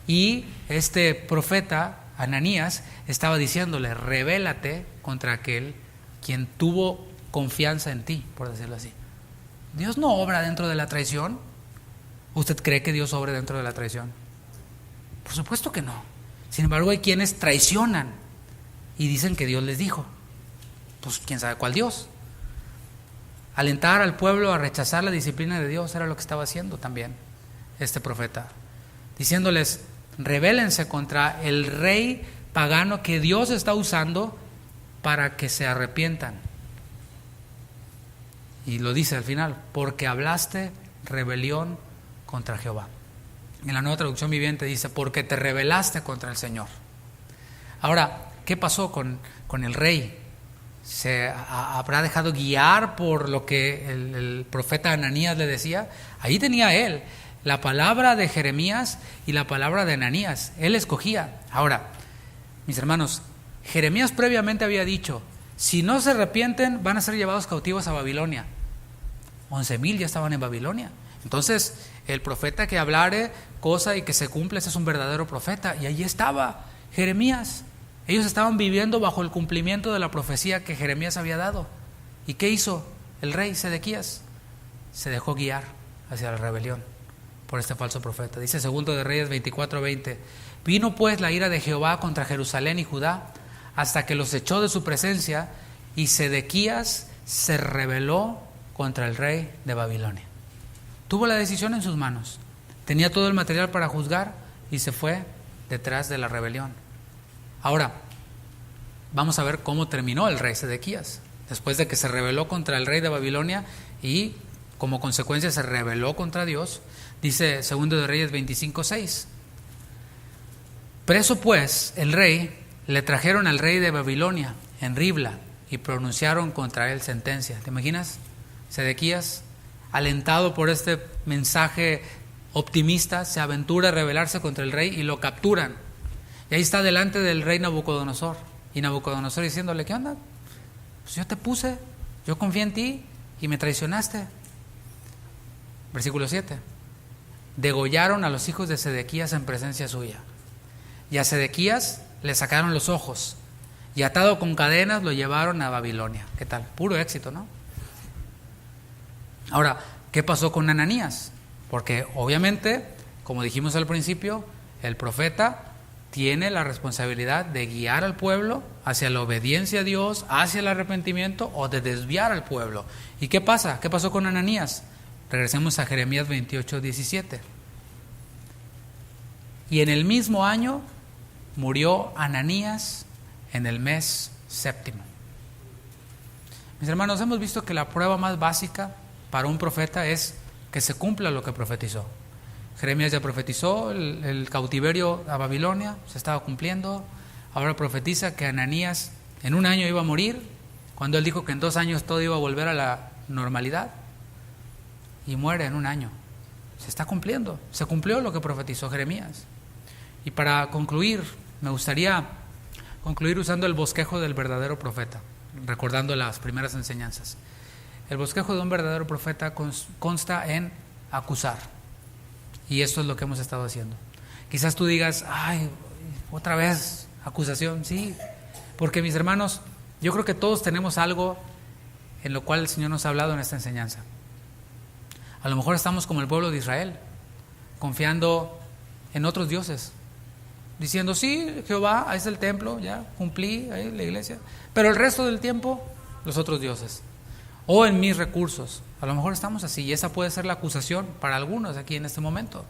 y este profeta Ananías estaba diciéndole, rebélate contra aquel quien tuvo confianza en ti, por decirlo así. Dios no obra dentro de la traición. ¿Usted cree que Dios obra dentro de la traición? Por supuesto que no. Sin embargo, hay quienes traicionan y dicen que Dios les dijo. Pues quién sabe cuál Dios. Alentar al pueblo a rechazar la disciplina de Dios era lo que estaba haciendo también este profeta, diciéndoles, rebélense contra el rey pagano que Dios está usando para que se arrepientan. Y lo dice al final, porque hablaste rebelión contra Jehová. En la Nueva Traducción Viviente dice, porque te rebelaste contra el Señor. Ahora, ¿qué pasó con el rey? ¿Se habrá dejado guiar por lo que el profeta Ananías le decía? Ahí tenía él la palabra de Jeremías y la palabra de Ananías. Él escogía. Ahora, mis hermanos, Jeremías previamente había dicho, si no se arrepienten van a ser llevados cautivos a Babilonia. 11,000 ya estaban en Babilonia. Entonces, el profeta que hablare cosa y que se cumpla, ese es un verdadero profeta. Y allí estaba Jeremías. Ellos estaban viviendo bajo el cumplimiento de la profecía que Jeremías había dado. ¿Y qué hizo el rey Sedequías? Se dejó guiar hacia la rebelión por este falso profeta. Dice 2 de Reyes 24:20: vino pues la ira de Jehová contra Jerusalén y Judá, hasta que los echó de su presencia, y Sedequías se rebeló contra el rey de Babilonia. Tuvo la decisión en sus manos, tenía todo el material para juzgar y se fue detrás de la rebelión. Ahora, vamos a ver cómo terminó el rey Sedequías, después de que se rebeló contra el rey de Babilonia y como consecuencia se rebeló contra Dios. Dice 2 de Reyes 25:6: preso pues el rey, le trajeron al rey de Babilonia en Ribla y pronunciaron contra él sentencia. ¿Te imaginas? Sedequías, alentado por este mensaje optimista, se aventura a rebelarse contra el rey y lo capturan. Y ahí está delante del rey Nabucodonosor. Y Nabucodonosor diciéndole: ¿qué onda? Pues yo te puse, yo confié en ti y me traicionaste. Versículo 7: degollaron a los hijos de Sedequías en presencia suya. Y a Sedequías le sacaron los ojos, y atado con cadenas lo llevaron a Babilonia. ¿Qué tal? Puro éxito, ¿no? Ahora, ¿qué pasó con Ananías? Porque obviamente, como dijimos al principio, el profeta tiene la responsabilidad de guiar al pueblo hacia la obediencia a Dios, hacia el arrepentimiento o de desviar al pueblo. ¿Y qué pasa? ¿Qué pasó con Ananías? Regresemos a Jeremías 28:17. Y en el mismo año murió Ananías en el mes séptimo. Mis hermanos, hemos visto que la prueba más básica para un profeta es que se cumpla lo que profetizó. Jeremías ya profetizó el cautiverio a Babilonia, se estaba cumpliendo. Ahora profetiza que Ananías en un año iba a morir, cuando él dijo que en 2 años todo iba a volver a la normalidad, y muere en un año. Se está cumpliendo, se cumplió lo que profetizó Jeremías. Y para concluir, me gustaría concluir usando el bosquejo del verdadero profeta, recordando las primeras enseñanzas. El bosquejo de un verdadero profeta consta en acusar. Y esto es lo que hemos estado haciendo. Quizás tú digas: ay, otra vez acusación. Sí, porque mis hermanos, yo creo que todos tenemos algo en lo cual el Señor nos ha hablado en esta enseñanza. A lo mejor estamos como el pueblo de Israel, confiando en otros dioses, diciendo: sí, Jehová, ahí está el templo, ya cumplí, ahí la iglesia, pero el resto del tiempo, los otros dioses, o en mis recursos. A lo mejor estamos así, y esa puede ser la acusación para algunos aquí en este momento.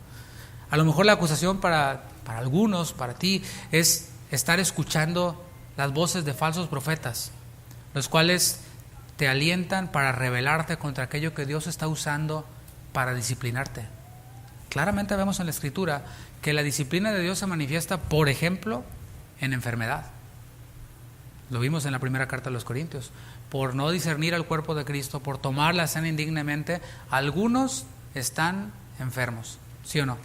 A lo mejor la acusación para algunos, para ti, es estar escuchando las voces de falsos profetas, los cuales te alientan para rebelarte contra aquello que Dios está usando para disciplinarte. Claramente vemos en la Escritura que la disciplina de Dios se manifiesta, por ejemplo, en enfermedad. Lo vimos en la primera carta a los Corintios. Por no discernir al cuerpo de Cristo, por tomar la cena indignamente, algunos están enfermos, ¿sí o no?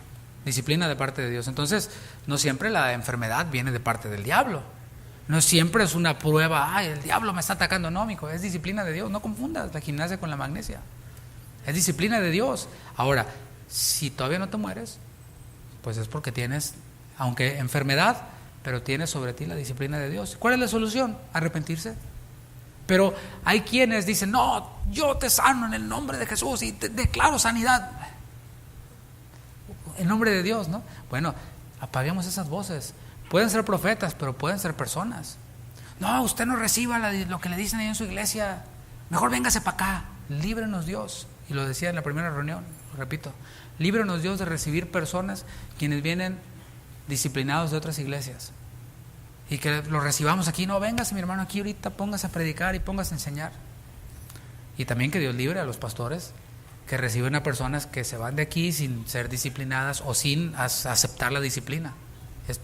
Disciplina de parte de Dios. Entonces, no siempre la enfermedad viene de parte del diablo. No siempre es una prueba: ay, el diablo me está atacando. No, mijo, es disciplina de Dios. No confundas la gimnasia con la magnesia. Es disciplina de Dios. Ahora, si todavía no te mueres, pues es porque tienes, aunque enfermedad, pero tienes sobre ti la disciplina de Dios. ¿Cuál es la solución? Arrepentirse. Pero hay quienes dicen: no, yo te sano en el nombre de Jesús y te declaro sanidad. En nombre de Dios, ¿no? Bueno, apaguemos esas voces. Pueden ser profetas, pero pueden ser personas. No, usted no reciba lo que le dicen ahí en su iglesia. Mejor véngase para acá. Líbrenos Dios. Y lo decía en la primera reunión, lo repito. Líbrenos Dios de recibir personas quienes vienen disciplinados de otras iglesias. Y que los recibamos aquí. No, véngase mi hermano aquí ahorita, póngase a predicar y póngase a enseñar. Y también que Dios libre a los pastores que reciben a personas que se van de aquí sin ser disciplinadas o sin aceptar la disciplina.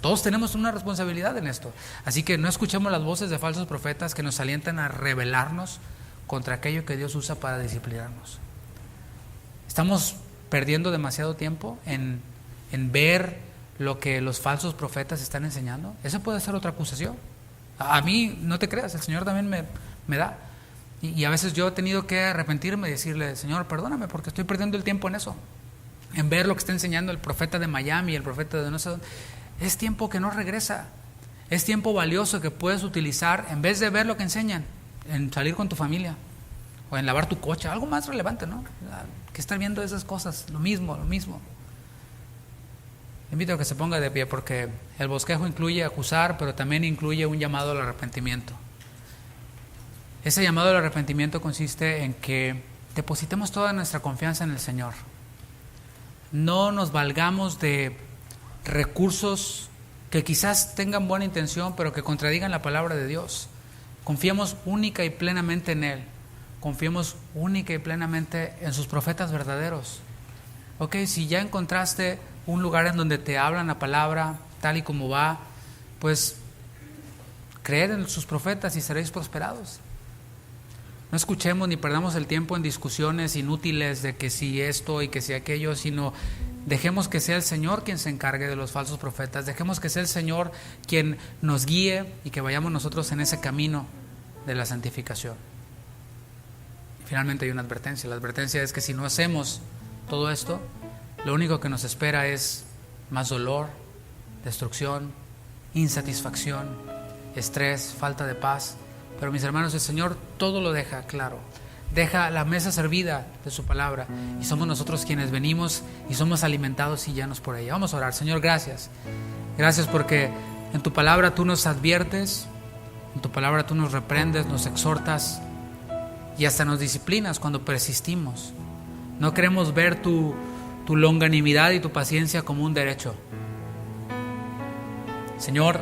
Todos tenemos una responsabilidad en esto. Así que no escuchemos las voces de falsos profetas que nos alientan a rebelarnos contra aquello que Dios usa para disciplinarnos. Estamos perdiendo demasiado tiempo en ver lo que los falsos profetas están enseñando. Esa puede ser otra acusación. A mí, no te creas, el Señor también me da. Y a veces yo he tenido que arrepentirme y decirle: Señor, perdóname porque estoy perdiendo el tiempo en eso. en ver lo que está enseñando el profeta de Miami, el profeta de no sé dónde. Es tiempo que no regresa. Es tiempo valioso que puedes utilizar en vez de ver lo que enseñan, en salir con tu familia o en lavar tu coche, algo más relevante, ¿no? Que estar viendo esas cosas, lo mismo. Invito a que se ponga de pie porque el bosquejo incluye acusar, pero también incluye un llamado al arrepentimiento. Ese llamado al arrepentimiento consiste en que depositemos toda nuestra confianza en el Señor. No nos valgamos de recursos que quizás tengan buena intención, pero que contradigan la palabra de Dios. Confiemos única y plenamente en Él. Confiemos única y plenamente en sus profetas verdaderos. Ok, si ya encontraste un lugar en donde te hablan la palabra tal y como va, pues creed en sus profetas y seréis prosperados. No escuchemos ni perdamos el tiempo en discusiones inútiles de que si esto y que si aquello, sino dejemos que sea el Señor quien se encargue de los falsos profetas. Dejemos que sea el Señor quien nos guíe y que vayamos nosotros en ese camino de la santificación. Y finalmente hay una advertencia. La advertencia es que si no hacemos todo esto, lo único que nos espera es más dolor, destrucción, insatisfacción, estrés, falta de paz. Pero mis hermanos, el Señor todo lo deja claro. Deja la mesa servida de su palabra y somos nosotros quienes venimos y somos alimentados y llenos por ella. Vamos a orar. Señor, gracias. Gracias porque en tu palabra tú nos adviertes, en tu palabra tú nos reprendes, nos exhortas y hasta nos disciplinas cuando persistimos. No queremos ver tu longanimidad y tu paciencia como un derecho. Señor,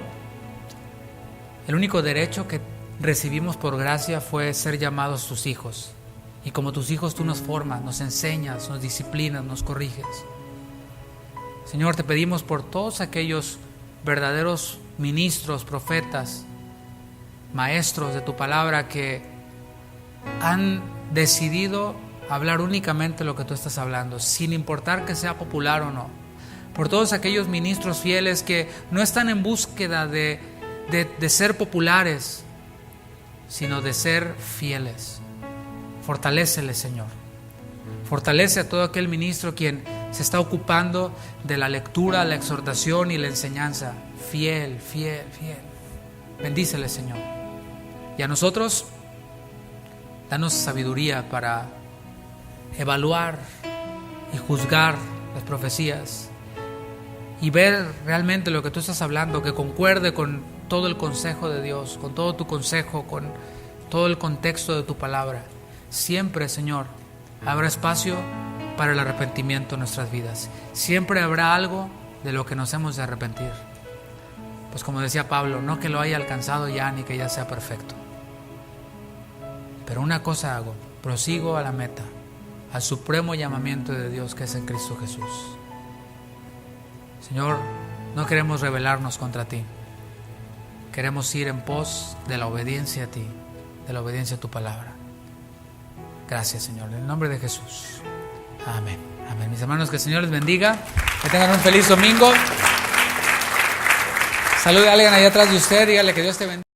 el único derecho que recibimos por gracia fue ser llamados tus hijos. Y como tus hijos tú nos formas, nos enseñas, nos disciplinas, nos corriges. Señor, te pedimos por todos aquellos verdaderos ministros, profetas, maestros de tu palabra que han decidido hablar únicamente lo que tú estás hablando, sin importar que sea popular o no. Por todos aquellos ministros fieles que no están en búsqueda de ser populares, sino de ser fieles. Fortalécele, Señor. Fortalece a todo aquel ministro quien se está ocupando de la lectura, la exhortación y la enseñanza. Fiel. Bendícele, Señor. Y a nosotros, danos sabiduría para evaluar y juzgar las profecías y ver realmente lo que tú estás hablando, que concuerde con todo el consejo de Dios, con todo tu consejo, con todo el contexto de tu palabra. Siempre, Señor, habrá espacio para el arrepentimiento en nuestras vidas. Siempre habrá algo de lo que nos hemos de arrepentir. Pues como decía Pablo, no que lo haya alcanzado ya ni que ya sea perfecto. Pero una cosa hago, prosigo a la meta, al supremo llamamiento de Dios que es en Cristo Jesús. Señor, no queremos rebelarnos contra ti. Queremos ir en pos de la obediencia a ti, de la obediencia a tu palabra. Gracias, Señor. En el nombre de Jesús. Amén. Amén. Mis hermanos, que el Señor les bendiga. Que tengan un feliz domingo. Salude a alguien allá atrás de usted. Dígale que Dios te bendiga.